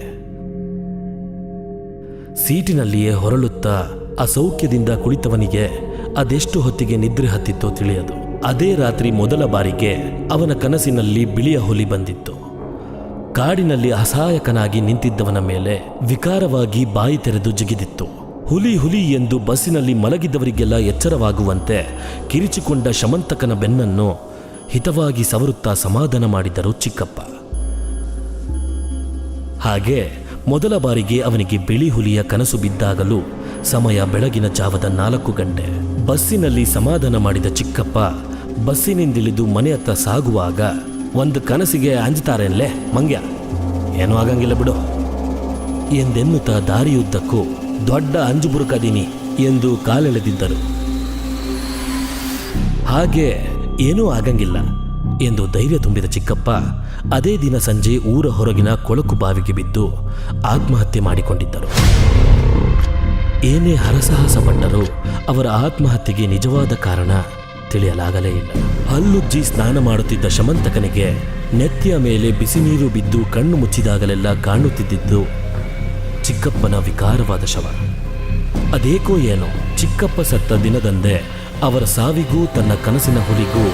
ಸೀಟಿನಲ್ಲಿಯೇ ಹೊರಳುತ್ತಾ ಅಸೌಖ್ಯದಿಂದ ಕುಳಿತವನಿಗೆ ಅದೆಷ್ಟು ಹೊತ್ತಿಗೆ ನಿದ್ರೆ ಹತ್ತಿತ್ತೋ ತಿಳಿಯದು. ಅದೇ ರಾತ್ರಿ ಮೊದಲ ಬಾರಿಗೆ ಅವನ ಕನಸಿನಲ್ಲಿ ಬಿಳಿಯ ಹುಲಿ ಬಂದಿತ್ತು. ಕಾಡಿನಲ್ಲಿ ಅಸಹಾಯಕನಾಗಿ ನಿಂತಿದ್ದವನ ಮೇಲೆ ವಿಕಾರವಾಗಿ ಬಾಯಿ ತೆರೆದು ಜಿಗಿದಿತ್ತು. ಹುಲಿ ಹುಲಿ ಎಂದು ಬಸ್ಸಿನಲ್ಲಿ ಮಲಗಿದ್ದವರಿಗೆಲ್ಲ ಎಚ್ಚರವಾಗುವಂತೆ ಕಿರಿಚಿಕೊಂಡ ಶಮಂತಕನ ಬೆನ್ನನ್ನು ಹಿತವಾಗಿ ಸವರುತ್ತಾ ಸಮಾಧಾನ ಮಾಡಿದರು ಚಿಕ್ಕಪ್ಪ. ಹಾಗೆ ಮೊದಲ ಬಾರಿಗೆ ಅವನಿಗೆ ಬಿಳಿ ಹುಲಿಯ ಕನಸು ಬಿದ್ದಾಗಲೂ ಸಮಯ ಬೆಳಗಿನ ಜಾವದ 4 ಗಂಟೆ. ಬಸ್ಸಿನಲ್ಲಿ ಸಮಾಧಾನ ಮಾಡಿದ ಚಿಕ್ಕಪ್ಪ ಬಸ್ಸಿನಿಂದಿಳಿದು ಮನೆಯತ್ತ ಸಾಗುವಾಗ, ಒಂದು ಕನಸಿಗೆ ಅಂಜುತ್ತಾರೆನ್ಲೇ ಮಂಗ್ಯ, ಏನೂ ಆಗಂಗಿಲ್ಲ ಬಿಡು ಎಂದೆನ್ನುತ್ತಾ ದಾರಿಯುದ್ದಕ್ಕೂ ದೊಡ್ಡ ಅಂಜುಬುರುಕದೀನಿ ಎಂದು ಕಾಲೆಳೆದಿದ್ದರು. ಹಾಗೆ ಏನೂ ಆಗಂಗಿಲ್ಲ ಎಂದು ಧೈರ್ಯ ತುಂಬಿದ ಚಿಕ್ಕಪ್ಪ ಅದೇ ದಿನ ಸಂಜೆ ಊರ ಹೊರಗಿನ ಕೊಳಕು ಬಾವಿಗೆ ಬಿದ್ದು ಆತ್ಮಹತ್ಯೆ ಮಾಡಿಕೊಂಡಿದ್ದರು. ಏನೇ ಹರಸಾಹಸ ಪಟ್ಟರೂ ಅವರ ಆತ್ಮಹತ್ಯೆಗೆ ನಿಜವಾದ ಕಾರಣ ತಿಳಿಯಲಾಗಲೇ ಇಲ್ಲ. ಹಲ್ಲುಜ್ಜಿ ಸ್ನಾನ ಮಾಡುತ್ತಿದ್ದ ಶಮಂತಕನಿಗೆ ನೆತ್ತಿಯ ಮೇಲೆ ಬಿಸಿ ನೀರು ಬಿದ್ದು ಕಣ್ಣು ಮುಚ್ಚಿದಾಗಲೆಲ್ಲ ಕಾಣುತ್ತಿದ್ದಿದ್ದು ಚಿಕ್ಕಪ್ಪನ ವಿಕಾರವಾದ ಶವ. ಅದೇಕೋ ಏನೋ ಚಿಕ್ಕಪ್ಪ ಸತ್ತ ದಿನದಂದೇ ಅವರ ಸಾವಿಗೂ ತನ್ನ ಕನಸಿನ ಹುಲಿಗೂ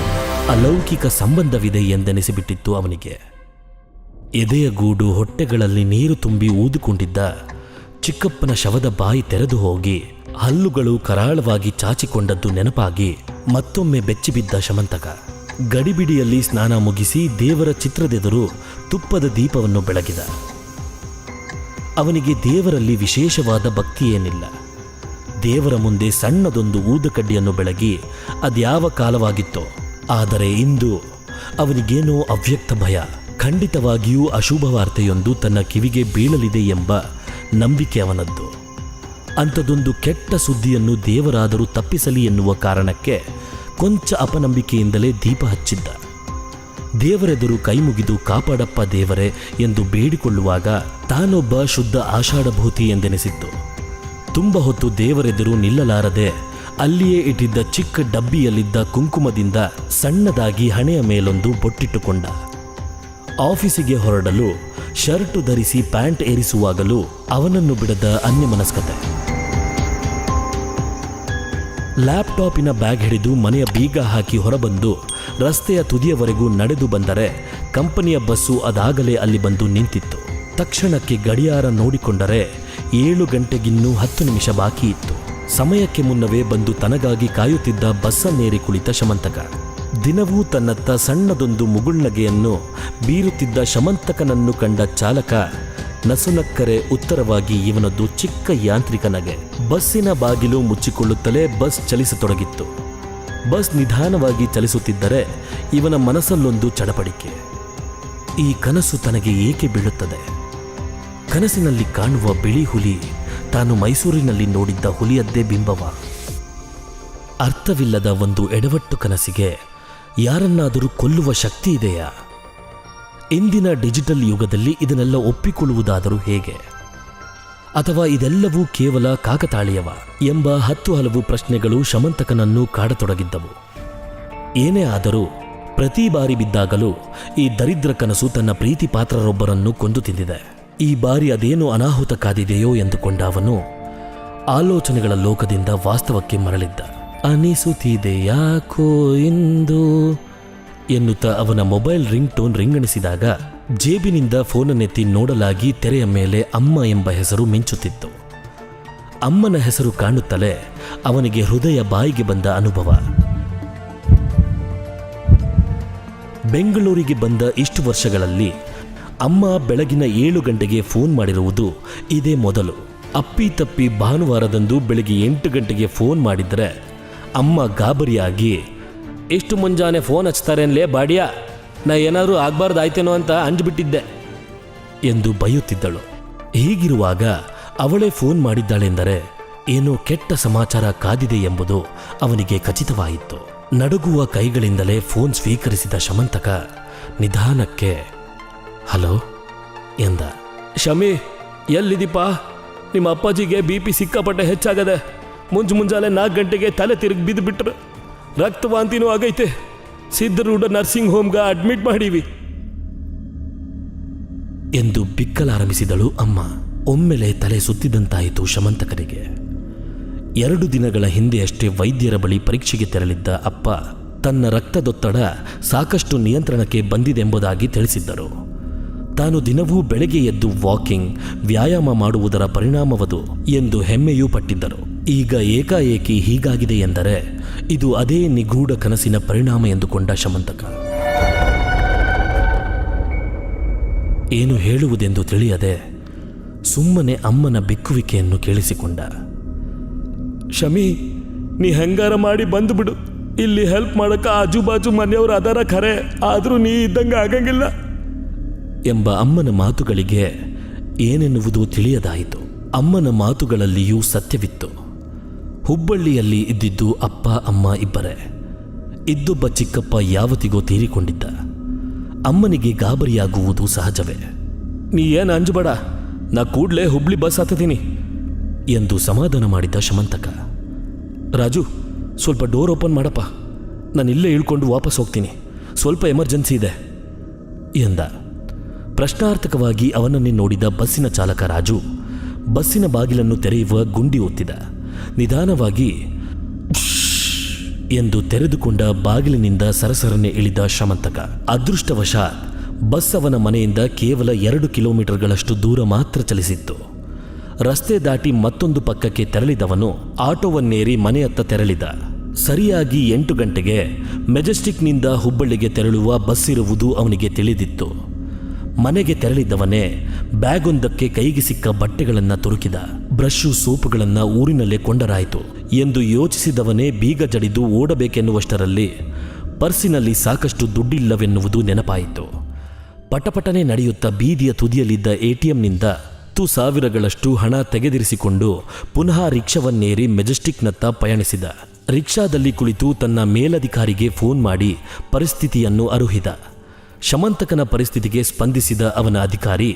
ಅಲೌಕಿಕ ಸಂಬಂಧವಿದೆ ಎಂದೆನಿಸಿಬಿಟ್ಟಿತ್ತು ಅವನಿಗೆ. ಎದೆಯ ಗೂಡು ಹೊಟ್ಟೆಗಳಲ್ಲಿ ನೀರು ತುಂಬಿ ಊದಿಕೊಂಡಿದ್ದ ಚಿಕ್ಕಪ್ಪನ ಶವದ ಬಾಯಿ ತೆರೆದು ಹೋಗಿ ಹಲ್ಲುಗಳು ಕರಾಳವಾಗಿ ಚಾಚಿಕೊಂಡದ್ದು ನೆನಪಾಗಿ ಮತ್ತೊಮ್ಮೆ ಬೆಚ್ಚಿಬಿದ್ದ ಶಮಂತಕ ಗಡಿಬಿಡಿಯಲ್ಲಿ ಸ್ನಾನ ಮುಗಿಸಿ ದೇವರ ಚಿತ್ರದೆದುರು ತುಪ್ಪದ ದೀಪವನ್ನು ಬೆಳಗಿದ. ಅವನಿಗೆ ದೇವರಲ್ಲಿ ವಿಶೇಷವಾದ ಭಕ್ತಿಯೇನಿಲ್ಲ. ದೇವರ ಮುಂದೆ ಸಣ್ಣದೊಂದು ಊದಕಡ್ಡಿಯನ್ನು ಬೆಳಗಿ ಅದ್ಯಾವ ಕಾಲವಾಗಿತ್ತೋ, ಆದರೆ ಇಂದು ಅವನಿಗೇನೋ ಅವ್ಯಕ್ತ ಭಯ. ಖಂಡಿತವಾಗಿಯೂ ಅಶುಭ ವಾರ್ತೆಯೊಂದು ತನ್ನ ಕಿವಿಗೆ ಬೀಳಲಿದೆ ಎಂಬ ನಂಬಿಕೆ ಅವನದ್ದು. ಅಂಥದೊಂದು ಕೆಟ್ಟ ಸುದ್ದಿಯನ್ನು ದೇವರಾದರೂ ತಪ್ಪಿಸಲಿ ಎನ್ನುವ ಕಾರಣಕ್ಕೆ ಕೊಂಚ ಅಪನಂಬಿಕೆಯಿಂದಲೇ ದೀಪ ಹಚ್ಚಿದ್ದ. ದೇವರೆದುರು ಕೈಮುಗಿದು ಕಾಪಾಡಪ್ಪ ದೇವರೇ ಎಂದು ಬೇಡಿಕೊಳ್ಳುವಾಗ ತಾನೊಬ್ಬ ಶುದ್ಧ ಆಷಾಢಭೂತಿ ಎಂದೆನಿಸಿತ್ತು. ತುಂಬ ಹೊತ್ತು ದೇವರೆದುರು ನಿಲ್ಲಲಾರದೆ ಅಲ್ಲಿಯೇ ಇಟ್ಟಿದ್ದ ಚಿಕ್ಕ ಡಬ್ಬಿಯಲ್ಲಿದ್ದ ಕುಂಕುಮದಿಂದ ಸಣ್ಣದಾಗಿ ಹಣೆಯ ಮೇಲೊಂದು ಬೊಟ್ಟಿಟ್ಟುಕೊಂಡ. ಆಫೀಸಿಗೆ ಹೊರಡಲು ಶರ್ಟು ಧರಿಸಿ ಪ್ಯಾಂಟ್ ಏರಿಸುವಾಗಲೂ ಅವನನ್ನು ಬಿಡದ ಅನ್ಯಮನಸ್ಕತೆ. ಲ್ಯಾಪ್ಟಾಪಿನ ಬ್ಯಾಗ್ ಹಿಡಿದು ಮನೆಯ ಬೀಗ ಹಾಕಿ ಹೊರಬಂದು ರಸ್ತೆಯ ತುದಿಯವರೆಗೂ ನಡೆದು ಬಂದರೆ ಕಂಪನಿಯ ಬಸ್ಸು ಅದಾಗಲೇ ಅಲ್ಲಿ ಬಂದು ನಿಂತಿತ್ತು. ತಕ್ಷಣಕ್ಕೆ ಗಡಿಯಾರ ನೋಡಿಕೊಂಡರೆ 7 ಗಂಟೆಗಿನ್ನೂ 10 ನಿಮಿಷ ಬಾಕಿ ಇತ್ತು. ಸಮಯಕ್ಕೆ ಮುನ್ನವೇ ಬಂದು ತನಗಾಗಿ ಕಾಯುತ್ತಿದ್ದ ಬಸ್ಸನ್ನೇರಿ ಕುಳಿತ ಶಮಂತಕ. ದಿನವೂ ತನ್ನತ್ತ ಸಣ್ಣದೊಂದು ಮುಗುಳ್ನಗೆಯನ್ನು ಬೀರುತ್ತಿದ್ದ ಶಮಂತಕನನ್ನು ಕಂಡ ಚಾಲಕ ನಸುನಕ್ಕರೆ ಉತ್ತರವಾಗಿ ಇವನದ್ದು ಚಿಕ್ಕ ಯಾಂತ್ರಿಕ ನಗೆ. ಬಸ್ಸಿನ ಬಾಗಿಲು ಮುಚ್ಚಿಕೊಳ್ಳುತ್ತಲೇ ಬಸ್ ಚಲಿಸತೊಡಗಿತ್ತು. ಬಸ್ ನಿಧಾನವಾಗಿ ಚಲಿಸುತ್ತಿದ್ದರೆ ಇವನ ಮನಸ್ಸಲ್ಲೊಂದು ಚಡಪಡಿಕೆ. ಈ ಕನಸು ತನಗೆ ಏಕೆ ಬೀಳುತ್ತದೆ? ಕನಸಿನಲ್ಲಿ ಕಾಣುವ ಬಿಳಿ ಹುಲಿ ತಾನು ಮೈಸೂರಿನಲ್ಲಿ ನೋಡಿದ್ದ ಹುಲಿಯದ್ದೇ ಬಿಂಬವ? ಅರ್ಥವಿಲ್ಲದ ಒಂದು ಎಡವಟ್ಟು ಕನಸಿಗೆ ಯಾರನ್ನಾದರೂ ಕೊಲ್ಲುವ ಶಕ್ತಿ ಇದೆಯಾ? ಇಂದಿನ ಡಿಜಿಟಲ್ ಯುಗದಲ್ಲಿ ಇದನ್ನೆಲ್ಲ ಒಪ್ಪಿಕೊಳ್ಳುವುದಾದರೂ ಹೇಗೆ? ಅಥವಾ ಇದೆಲ್ಲವೂ ಕೇವಲ ಕಾಕತಾಳೀಯವ ಎಂಬ 10 ಹಲವು ಪ್ರಶ್ನೆಗಳು ಶಮಂತಕನನ್ನು ಕಾಡತೊಡಗಿದ್ದವು. ಏನೇ ಆದರೂ ಪ್ರತಿ ಬಾರಿ ಬಿದ್ದಾಗಲೂ ಈ ದರಿದ್ರ ಕನಸು ತನ್ನ ಪ್ರೀತಿ ಪಾತ್ರರೊಬ್ಬರನ್ನು ಕೊಂದು ತಿಂದಿದೆ. ಈ ಬಾರಿ ಅದೇನು ಅನಾಹುತ ಕಾದಿದೆಯೋ ಎಂದುಕೊಂಡ ಅವನು ಆಲೋಚನೆಗಳ ಲೋಕದಿಂದ ವಾಸ್ತವಕ್ಕೆ ಮರಳಿದ್ದ. ಅನಿಸುತ್ತಿದೆ ಯಾಕೋ ಇಂದು ಎನ್ನುತ್ತಾ ಅವನ ಮೊಬೈಲ್ ರಿಂಗ್ ಟೋನ್ ರಿಂಗಣಿಸಿದಾಗ ಜೇಬಿನಿಂದ ಫೋನನ್ನೆತ್ತಿ ನೋಡಲಾಗಿ ತೆರೆಯ ಮೇಲೆ ಅಮ್ಮ ಎಂಬ ಹೆಸರು ಮಿಂಚುತ್ತಿತ್ತು. ಅಮ್ಮನ ಹೆಸರು ಕಾಣುತ್ತಲೇ ಅವನಿಗೆ ಹೃದಯ ಬಾಯಿಗೆ ಬಂದ ಅನುಭವ. ಬೆಂಗಳೂರಿಗೆ ಬಂದ ಇಷ್ಟು ವರ್ಷಗಳಲ್ಲಿ ಅಮ್ಮ ಬೆಳಗಿನ 7 ಗಂಟೆಗೆ ಫೋನ್ ಮಾಡಿರುವುದು ಇದೇ ಮೊದಲು. ಅಪ್ಪಿತಪ್ಪಿ ಭಾನುವಾರದಂದು ಬೆಳಗ್ಗೆ 8 ಗಂಟೆಗೆ ಫೋನ್ ಮಾಡಿದರೆ ಅಮ್ಮ ಗಾಬರಿಯಾಗಿ, ಇಷ್ಟು ಮುಂಜಾನೆ ಫೋನ್ ಹಚ್ತಾರೇನ್ಲೇ ಬಾಡಿಯಾ, ನಾ ಏನಾದರೂ ಆಗ್ಬಾರ್ದಾಯ್ತೇನೋ ಅಂತ ಅಂಜ್ಬಿಟ್ಟಿದ್ದೆ ಎಂದು ಬೈಯುತ್ತಿದ್ದಳು. ಹೀಗಿರುವಾಗ ಅವಳೇ ಫೋನ್ ಮಾಡಿದ್ದಾಳೆಂದರೆ ಏನೋ ಕೆಟ್ಟ ಸಮಾಚಾರ ಕಾದಿದೆ ಎಂಬುದು ಅವನಿಗೆ ಖಚಿತವಾಯಿತು. ನಡುಗುವ ಕೈಗಳಿಂದಲೇ ಫೋನ್ ಸ್ವೀಕರಿಸಿದ ಶಮಂತಕ ನಿಧಾನಕ್ಕೆ ಹಲೋ ಎಂದ. ಶಮಿ, ಎಲ್ಲಿದ್ದೀಪ? ನಿಮ್ಮ ಅಪ್ಪಾಜಿಗೆ BP ಸಿಕ್ಕಾಪಟ್ಟೆ ಹೆಚ್ಚಾಗದೆ. ಮುಂಜಾನೆ 4 ಗಂಟೆಗೆ ತಲೆ ತಿರುಗಿ ಬಿದ್ದು ಬಿಟ್ರು. ರಕ್ತವಾಂತಿನೂ ಆಗೈತೆ. ಸಿದ್ಧರೂಢ ನರ್ಸಿಂಗ್ ಹೋಮ್ಗೆ ಅಡ್ಮಿಟ್ ಮಾಡೀವಿ ಎಂದು ಬಿಕ್ಕಲಾರಂಭಿಸಿದಳು ಅಮ್ಮ. ಒಮ್ಮೆಲೆ ತಲೆ ಸುತ್ತಿದಂತಾಯಿತು ಶಮಂತಕರಿಗೆ. 2 ದಿನಗಳ ಹಿಂದೆಯಷ್ಟೇ ವೈದ್ಯರ ಬಳಿ ಪರೀಕ್ಷೆಗೆ ತೆರಳಿದ್ದ ಅಪ್ಪ ತನ್ನ ರಕ್ತದೊತ್ತಡ ಸಾಕಷ್ಟು ನಿಯಂತ್ರಣಕ್ಕೆ ಬಂದಿದೆಂಬುದಾಗಿ ತಿಳಿಸಿದ್ದರು. ತಾನು ದಿನವೂ ಬೆಳಗ್ಗೆ ಎದ್ದು ವಾಕಿಂಗ್, ವ್ಯಾಯಾಮ ಮಾಡುವುದರ ಪರಿಣಾಮವದು ಎಂದು ಹೆಮ್ಮೆಯೂ ಪಟ್ಟಿದ್ದರು. ಈಗ ಏಕಾಏಕಿ ಹೀಗಾಗಿದೆ ಎಂದರೆ ಇದು ಅದೇ ನಿಗೂಢ ಕನಸಿನ ಪರಿಣಾಮ ಎಂದುಕೊಂಡ ಶಮಂತಕ. ಏನು ಹೇಳುವುದೆಂದು ತಿಳಿಯದೆ ಸುಮ್ಮನೆ ಅಮ್ಮನ ಬಿಕ್ಕುವಿಕೆಯನ್ನು ಕೇಳಿಸಿಕೊಂಡ. ಶಮಿ, ನೀ ಹೆಂಗಾರ ಮಾಡಿ ಬಂದು ಬಿಡು. ಇಲ್ಲಿ ಹೆಲ್ಪ್ ಮಾಡಕ ಆಜುಬಾಜು ಮನೆಯವರು ಅದರ ಖರೆ, ಆದರೂ ನೀ ಇದ್ದಂಗೆ ಆಗಂಗಿಲ್ಲ ಎಂಬ ಅಮ್ಮನ ಮಾತುಗಳಿಗೆ ಏನೆನ್ನುವುದು ತಿಳಿಯದಾಯಿತು. ಅಮ್ಮನ ಮಾತುಗಳಲ್ಲಿಯೂ ಸತ್ಯವಿತ್ತು. ಹುಬ್ಬಳ್ಳಿಯಲ್ಲಿ ಇದ್ದಿದ್ದು ಅಪ್ಪ ಅಮ್ಮ ಇಬ್ಬರೇ. ಇದ್ದೊಬ್ಬ ಚಿಕ್ಕಪ್ಪ ಯಾವತ್ತಿಗೋ ತೀರಿಕೊಂಡಿದ್ದ. ಅಮ್ಮನಿಗೆ ಗಾಬರಿಯಾಗುವುದು ಸಹಜವೇ. ನೀ ಏನು ಅಂಜಬೇಡ, ನಾ ಕೂಡಲೇ ಹುಬ್ಳಿ ಬಸ್ ಹತ್ತೀನಿ ಎಂದು ಸಮಾಧಾನ ಮಾಡಿದ ಶಮಂತಕ. ರಾಜು, ಸ್ವಲ್ಪ ಡೋರ್ ಓಪನ್ ಮಾಡಪ್ಪ, ನಾನು ಇಲ್ಲೇ ಇಳ್ಕೊಂಡು ವಾಪಸ್ ಹೋಗ್ತೀನಿ, ಸ್ವಲ್ಪ ಎಮರ್ಜೆನ್ಸಿ ಇದೆ ಎಂದ. ಪ್ರಶ್ನಾರ್ಥಕವಾಗಿ ಅವನನ್ನೇ ನೋಡಿದ ಬಸ್ಸಿನ ಚಾಲಕ ರಾಜು ಬಸ್ಸಿನ ಬಾಗಿಲನ್ನು ತೆರೆಯುವ ಗುಂಡಿ ಒತ್ತಿದ. ನಿಧಾನವಾಗಿ ಎಂದು ತೆರೆದುಕೊಂಡ ಬಾಗಿಲಿನಿಂದ ಸರಸರನೆ ಇಳಿದ ಶಮಂತಕ. ಅದೃಷ್ಟವಶಾತ್ ಬಸ್ ಅವನ ಮನೆಯಿಂದ ಕೇವಲ 2 ಕಿಲೋಮೀಟರ್ಗಳಷ್ಟು ದೂರ ಮಾತ್ರ ಚಲಿಸಿತ್ತು. ರಸ್ತೆ ದಾಟಿ ಮತ್ತೊಂದು ಪಕ್ಕಕ್ಕೆ ತೆರಳಿದವನು ಆಟೋವನ್ನೇರಿ ಮನೆಯತ್ತ ತೆರಳಿದ. ಸರಿಯಾಗಿ 8 ಗಂಟೆಗೆ ಮೆಜೆಸ್ಟಿಕ್ನಿಂದ ಹುಬ್ಬಳ್ಳಿಗೆ ತೆರಳುವ ಬಸ್ ಇರುವುದು ಅವನಿಗೆ ತಿಳಿದಿತ್ತು. ಮನೆಗೆ ತೆರಳಿದ್ದವನೇ ಬ್ಯಾಗೊಂದಕ್ಕೆ ಕೈಗೆ ಸಿಕ್ಕ ಬಟ್ಟೆಗಳನ್ನು ತುರುಕಿದ. ಬ್ರಷು, ಸೋಪುಗಳನ್ನು ಊರಿನಲ್ಲೇ ಕೊಂಡರಾಯಿತು ಎಂದು ಯೋಚಿಸಿದವನೇ ಬೀಗ ಜಡಿದು ಓಡಬೇಕೆನ್ನುವಷ್ಟರಲ್ಲಿ ಪರ್ಸಿನಲ್ಲಿ ಸಾಕಷ್ಟು ದುಡ್ಡಿಲ್ಲವೆನ್ನುವುದು ನೆನಪಾಯಿತು. ಪಟಪಟನೆ ನಡೆಯುತ್ತಾ ಬೀದಿಯ ತುದಿಯಲ್ಲಿದ್ದ ATMನಿಂದ 10 ಸಾವಿರಗಳಷ್ಟು ಹಣ ತೆಗೆದಿರಿಸಿಕೊಂಡು ಪುನಃ ರಿಕ್ಷಾವನ್ನೇರಿ ಮೆಜೆಸ್ಟಿಕ್ನತ್ತ ಪಯಣಿಸಿದ. ರಿಕ್ಷಾದಲ್ಲಿ ಕುಳಿತು ತನ್ನ ಮೇಲಧಿಕಾರಿಗೆ ಫೋನ್ ಮಾಡಿ ಪರಿಸ್ಥಿತಿಯನ್ನು ಅರುಹಿದ. ಶಮಂತಕನ ಪರಿಸ್ಥಿತಿಗೆ ಸ್ಪಂದಿಸಿದ ಅವನ ಅಧಿಕಾರಿ,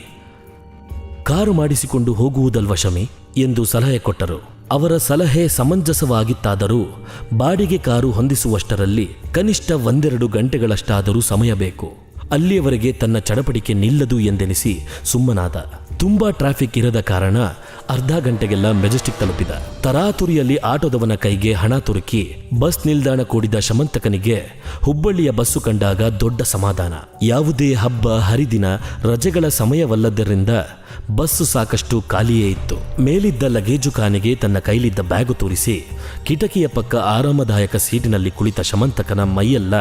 ಕಾರು ಮಾಡಿಸಿಕೊಂಡು ಹೋಗುವುದಲ್ವ ಶಮಿ ಎಂದು ಸಲಹೆ ಕೊಟ್ಟರು. ಅವರ ಸಲಹೆ ಸಮಂಜಸವಾಗಿತ್ತಾದರೂ ಬಾಡಿಗೆ ಕಾರು ಹೊಂದಿಸುವಷ್ಟರಲ್ಲಿ ಕನಿಷ್ಠ 1-2 ಗಂಟೆಗಳಷ್ಟಾದರೂ ಸಮಯ ಬೇಕು. ಅಲ್ಲಿಯವರೆಗೆ ತನ್ನ ಚಡಪಡಿಕೆ ನಿಲ್ಲದು ಎಂದೆನಿಸಿ ಸುಮ್ಮನಾದ. ತುಂಬಾ ಟ್ರಾಫಿಕ್ ಇರದ ಕಾರಣ ಅರ್ಧ ಗಂಟೆಗೆಲ್ಲ ಮೆಜೆಸ್ಟಿಕ್ ತಲುಪಿದ. ತರಾತುರಿಯಲ್ಲಿ ಆಟೋದವನ ಕೈಗೆ ಹಣ ತುರುಕಿ ಬಸ್ ನಿಲ್ದಾಣ ಕೂಡಿದ ಶಮಂತಕನಿಗೆ ಹುಬ್ಬಳ್ಳಿಯ ಬಸ್ಸು ಕಂಡಾಗ ದೊಡ್ಡ ಸಮಾಧಾನ. ಯಾವುದೇ ಹಬ್ಬ ಹರಿದಿನ ರಜೆಗಳ ಸಮಯವಲ್ಲದರಿಂದ ಬಸ್ಸು ಸಾಕಷ್ಟು ಖಾಲಿಯೇ ಇತ್ತು. ಮೇಲಿದ್ದ ಲಗೇಜು ಖಾನೆಗೆ ತನ್ನ ಕೈಲಿದ್ದ ಬ್ಯಾಗು ತೋರಿಸಿ ಕಿಟಕಿಯ ಪಕ್ಕ ಆರಾಮದಾಯಕ ಸೀಟಿನಲ್ಲಿ ಕುಳಿತ ಶಮಂತಕನ ಮೈಯೆಲ್ಲ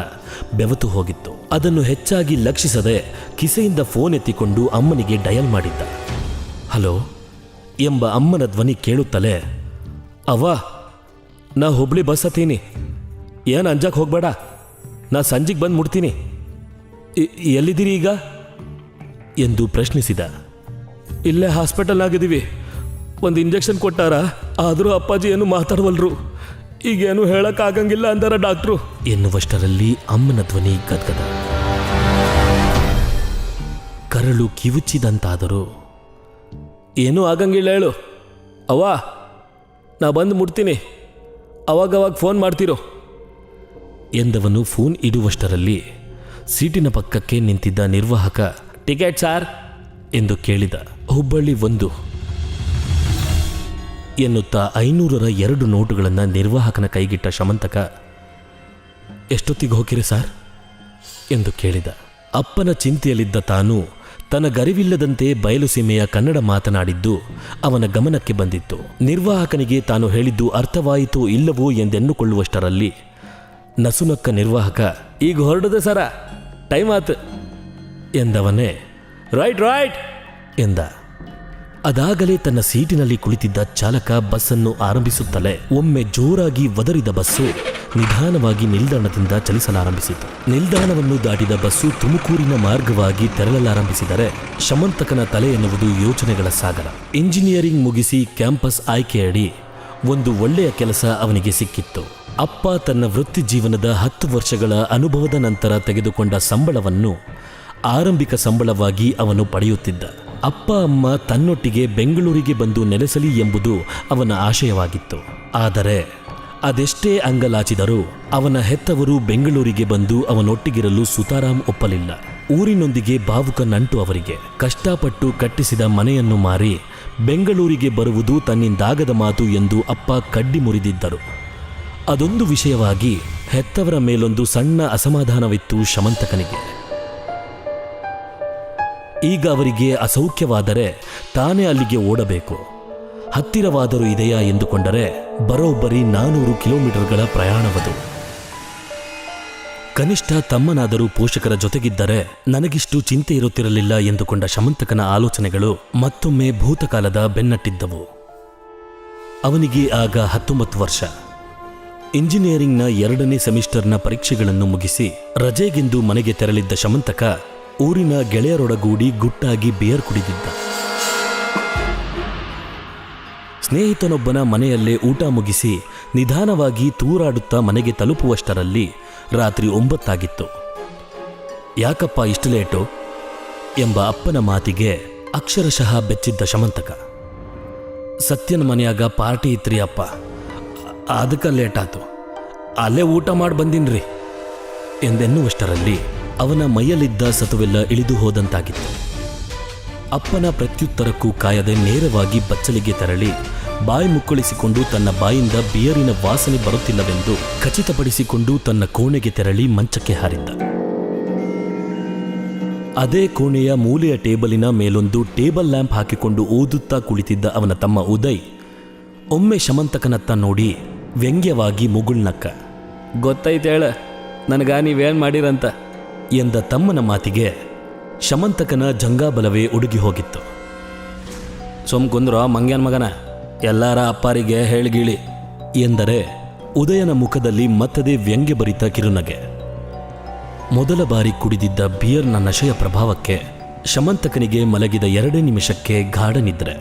ಬೆವತು ಹೋಗಿತ್ತು. ಅದನ್ನು ಹೆಚ್ಚಾಗಿ ಲಕ್ಷಿಸದೆ ಕಿಸೆಯಿಂದ ಫೋನ್ ಎತ್ತಿಕೊಂಡು ಅಮ್ಮನಿಗೆ ಡಯಲ್ ಮಾಡಿದ್ದ. ಹಲೋ ಎಂಬ ಅಮ್ಮನ ಧ್ವನಿ ಕೇಳುತ್ತಲೇ, ಅವ್ವ ನಾ ಹುಬ್ಳಿ ಬಸ್ ಹತ್ತೀನಿ, ಏನು ಅಂಜಾಕ್ ಹೋಗ್ಬೇಡ, ನಾ ಸಂಜೆಗೆ ಬಂದು ಮುಡ್ತೀನಿ, ಎಲ್ಲಿದ್ದೀರಿ ಈಗ ಎಂದು ಪ್ರಶ್ನಿಸಿದ. ಇಲ್ಲೇ ಹಾಸ್ಪಿಟಲ್ ಆಗಿದ್ದೀವಿ, ಒಂದು ಇಂಜೆಕ್ಷನ್ ಕೊಟ್ಟಾರ, ಆದರೂ ಅಪ್ಪಾಜಿ ಏನು ಮಾತಾಡವಲ್ರು, ಈಗೇನು ಹೇಳಕ್ಕಾಗಂಗಿಲ್ಲ ಅಂದಾರ ಡಾಕ್ಟ್ರು ಎನ್ನುವಷ್ಟರಲ್ಲಿ ಅಮ್ಮನ ಧ್ವನಿ ಗದ್ಗದ. ಕರಳು ಕಿವುಚಿದಂತಾದರೂ ಏನೂ ಆಗಂಗಿಲ್ಲ ಹೇಳು ಅವ್ವ, ನಾ ಬಂದು ಮುಡ್ತೀನಿ, ಅವಾಗವಾಗ ಫೋನ್ ಮಾಡ್ತಿರೋ ಎಂದವನು ಫೋನ್ ಇಡುವಷ್ಟರಲ್ಲಿ ಸೀಟಿನ ಪಕ್ಕಕ್ಕೆ ನಿಂತಿದ್ದ ನಿರ್ವಾಹಕ ಟಿಕೆಟ್ ಸಾರ್ ಎಂದು ಕೇಳಿದ. ಹುಬ್ಬಳ್ಳಿ 1 ಎನ್ನುತ್ತಾ 500ರ 2 ನೋಟುಗಳನ್ನು ನಿರ್ವಾಹಕನ ಕೈಗಿಟ್ಟ ಶಮಂತಕ, ಎಷ್ಟೊತ್ತಿಗೆ ಹೋಗಿರಿ ಸಾರ್ ಎಂದು ಕೇಳಿದ. ಅಪ್ಪನ ಚಿಂತೆಯಲ್ಲಿದ್ದ ತಾನು ತನ್ನ ಗರಿವಿಲ್ಲದಂತೆ ಬಯಲುಸೀಮೆಯ ಕನ್ನಡ ಮಾತನಾಡಿದ್ದು ಅವನ ಗಮನಕ್ಕೆ ಬಂದಿತ್ತು. ನಿರ್ವಾಹಕನಿಗೆ ತಾನು ಹೇಳಿದ್ದು ಅರ್ಥವಾಯಿತೋ ಇಲ್ಲವೋ ಎಂದೆನ್ನುಕೊಳ್ಳುವಷ್ಟರಲ್ಲಿ ನಸುನಕ್ಕ ನಿರ್ವಾಹಕ, ಈಗ ಹೊರಡದೆ ಸರ, ಟೈಮ್ ಆತು ಎಂದವನೇ ರೈಟ್ ರೈಟ್ ಎಂದ. ಅದಾಗಲೇ ತನ್ನ ಸೀಟಿನಲ್ಲಿ ಕುಳಿತಿದ್ದ ಚಾಲಕ ಬಸ್ಸನ್ನು ಆರಂಭಿಸುತ್ತಲೇ ಒಮ್ಮೆ ಜೋರಾಗಿ ಒದರಿದ ಬಸ್ಸು ನಿಧಾನವಾಗಿ ನಿಲ್ದಾಣದಿಂದ ಚಲಿಸಲಾರಂಭಿಸಿತು. ನಿಲ್ದಾಣವನ್ನು ದಾಟಿದ ಬಸ್ಸು ತುಮಕೂರಿನ ಮಾರ್ಗವಾಗಿ ತೆರಳಲಾರಂಭಿಸಿದರೆ ಶಮಂತಕನ ತಲೆ ಎನ್ನುವುದು ಯೋಚನೆಗಳ ಸಾಗರ. ಇಂಜಿನಿಯರಿಂಗ್ ಮುಗಿಸಿ ಕ್ಯಾಂಪಸ್ ಆಯ್ಕೆಯಡಿ ಒಂದು ಒಳ್ಳೆಯ ಕೆಲಸ ಅವನಿಗೆ ಸಿಕ್ಕಿತ್ತು. ಅಪ್ಪ ತನ್ನ ವೃತ್ತಿ ಜೀವನದ 10 ವರ್ಷಗಳ ಅನುಭವದ ನಂತರ ತೆಗೆದುಕೊಂಡ ಸಂಬಳವನ್ನು ಆರಂಭಿಕ ಸಂಬಳವಾಗಿ ಅವನು ಪಡೆಯುತ್ತಿದ್ದ. ಅಪ್ಪ ಅಮ್ಮ ತನ್ನೊಟ್ಟಿಗೆ ಬೆಂಗಳೂರಿಗೆ ಬಂದು ನೆಲೆಸಲಿ ಎಂಬುದು ಅವನ ಆಶಯವಾಗಿತ್ತು. ಆದರೆ ಅದೆಷ್ಟೇ ಅಂಗಲಾಚಿದರೂ ಅವನ ಹೆತ್ತವರು ಬೆಂಗಳೂರಿಗೆ ಬಂದು ಅವನೊಟ್ಟಿಗಿರಲು ಸುತಾರಾಮ್ ಒಪ್ಪಲಿಲ್ಲ. ಊರಿನೊಂದಿಗೆ ಭಾವುಕ ನಂಟು ಅವರಿಗೆ. ಕಷ್ಟಪಟ್ಟು ಕಟ್ಟಿಸಿದ ಮನೆಯನ್ನು ಮಾರಿ ಬೆಂಗಳೂರಿಗೆ ಬರುವುದು ತನ್ನಿಂದಾಗದ ಮಾತು ಎಂದು ಅಪ್ಪ ಕಡ್ಡಿ ಮುರಿದಿದ್ದರು. ಅದೊಂದು ವಿಷಯವಾಗಿ ಹೆತ್ತವರ ಮೇಲೊಂದು ಸಣ್ಣ ಅಸಮಾಧಾನವಿತ್ತು ಶಮಂತಕನಿಗೆ. ಈಗ ಅವರಿಗೆ ಅಸೌಖ್ಯವಾದರೆ ತಾನೇ ಅಲ್ಲಿಗೆ ಓಡಬೇಕು. ಹತ್ತಿರವಾದರೂ ಇದೆಯಾ ಎಂದುಕೊಂಡರೆ ಬರೋಬ್ಬರಿ 400 ಕಿಲೋಮೀಟರ್ಗಳ ಪ್ರಯಾಣವದು. ಕನಿಷ್ಠ ತಮ್ಮನಾದರೂ ಪೋಷಕರ ಜೊತೆಗಿದ್ದರೆ ನನಗಿಷ್ಟು ಚಿಂತೆ ಇರುತ್ತಿರಲಿಲ್ಲ ಎಂದುಕೊಂಡ ಶಮಂತಕನ ಆಲೋಚನೆಗಳು ಮತ್ತೊಮ್ಮೆ ಭೂತಕಾಲದ ಬೆನ್ನಟ್ಟಿದ್ದವು. ಅವನಿಗೆ ಆಗ 19 ವರ್ಷ. ಇಂಜಿನಿಯರಿಂಗ್ನ 2ನೇ ಸೆಮಿಸ್ಟರ್ನ ಪರೀಕ್ಷೆಗಳನ್ನು ಮುಗಿಸಿ ರಜೆಗೆಂದು ಮನೆಗೆ ತೆರಳಿದ್ದ ಶಮಂತಕ ಊರಿನ ಗೆಳೆಯರೊಡಗೂಡಿ ಗುಟ್ಟಾಗಿ ಬಿಯರ್ ಕುಡಿದಿದ್ದ. ಸ್ನೇಹಿತನೊಬ್ಬನ ಮನೆಯಲ್ಲೇ ಊಟ ಮುಗಿಸಿ ನಿಧಾನವಾಗಿ ತೂರಾಡುತ್ತಾ ಮನೆಗೆ ತಲುಪುವಷ್ಟರಲ್ಲಿ ರಾತ್ರಿ 9 ಆಗಿತ್ತು. ಯಾಕಪ್ಪ ಇಷ್ಟು ಲೇಟು ಎಂಬ ಅಪ್ಪನ ಮಾತಿಗೆ ಅಕ್ಷರಶಃ ಬೆಚ್ಚಿದ್ದ ಶಮಂತಕ. ಸತ್ಯನ ಮನೆಯಾಗ ಪಾರ್ಟಿ ಇತ್ರಿ ಅಪ್ಪ, ಅದಕ್ಕೆ ಲೇಟಾತು, ಅಲ್ಲೇ ಊಟ ಮಾಡಿ ಬಂದಿನ್ರಿ ಎಂದೆನ್ನುವಷ್ಟರಲ್ಲಿ ಅವನ ಮೈಯಲ್ಲಿದ್ದ ಸತುವೆಲ್ಲ ಇಳಿದು ಹೋದಂತಾಗಿತ್ತು. ಅಪ್ಪನ ಪ್ರತ್ಯುತ್ತರಕ್ಕೂ ಕಾಯದೆ ನೇರವಾಗಿ ಬಚ್ಚಲಿಗೆ ತೆರಳಿ ಬಾಯಿ ಮುಕ್ಕಳಿಸಿಕೊಂಡು ತನ್ನ ಬಾಯಿಂದ ಬಿಯರಿನ ವಾಸನೆ ಬರುತ್ತಿಲ್ಲವೆಂದು ಖಚಿತಪಡಿಸಿಕೊಂಡು ತನ್ನ ಕೋಣೆಗೆ ತೆರಳಿ ಮಂಚಕ್ಕೆ ಹಾರಿದ್ದ. ಅದೇ ಕೋಣೆಯ ಮೂಲೆಯ ಟೇಬಲಿನ ಮೇಲೊಂದು ಟೇಬಲ್ ಲ್ಯಾಂಪ್ ಹಾಕಿಕೊಂಡು ಓದುತ್ತಾ ಕುಳಿತಿದ್ದ ಅವನ ತಮ್ಮ ಉದಯ್ ಒಮ್ಮೆ ಶಮಂತಕನತ್ತ ನೋಡಿ ವ್ಯಂಗ್ಯವಾಗಿ ಮುಗುಳ್ನಕ್ಕ. ಗೊತ್ತೈತೇಳ ನನಗ ನೀವೇನ್ ಮಾಡಿರಂತ ಎಂದ ತಮ್ಮನ ಮಾತಿಗೆ ಶಮಂತಕನ ಜಂಗಾಬಲವೇ ಉಡುಗಿ ಹೋಗಿತ್ತು. ಕುಂದ್ರ ಮಂಗ್ಯನ್ ಮಗನ, ಎಲ್ಲಾರ ಅಪ್ಪಾರಿಗೆ ಹೇಳ್ಗಿಳಿ ಎಂದರೆ ಉದಯನ ಮುಖದಲ್ಲಿ ಮತ್ತದೇ ವ್ಯಂಗ್ಯಭರಿತ ಕಿರುನಗೆ. ಮೊದಲ ಬಾರಿ ಕುಡಿದಿದ್ದ ಬಿಯರ್ನ ನಶೆಯ ಪ್ರಭಾವಕ್ಕೆ ಶಮಂತಕನಿಗೆ ಮಲಗಿದ 2 ನಿಮಿಷಕ್ಕೆ ಗಾಢ ನಿದ್ರೆ.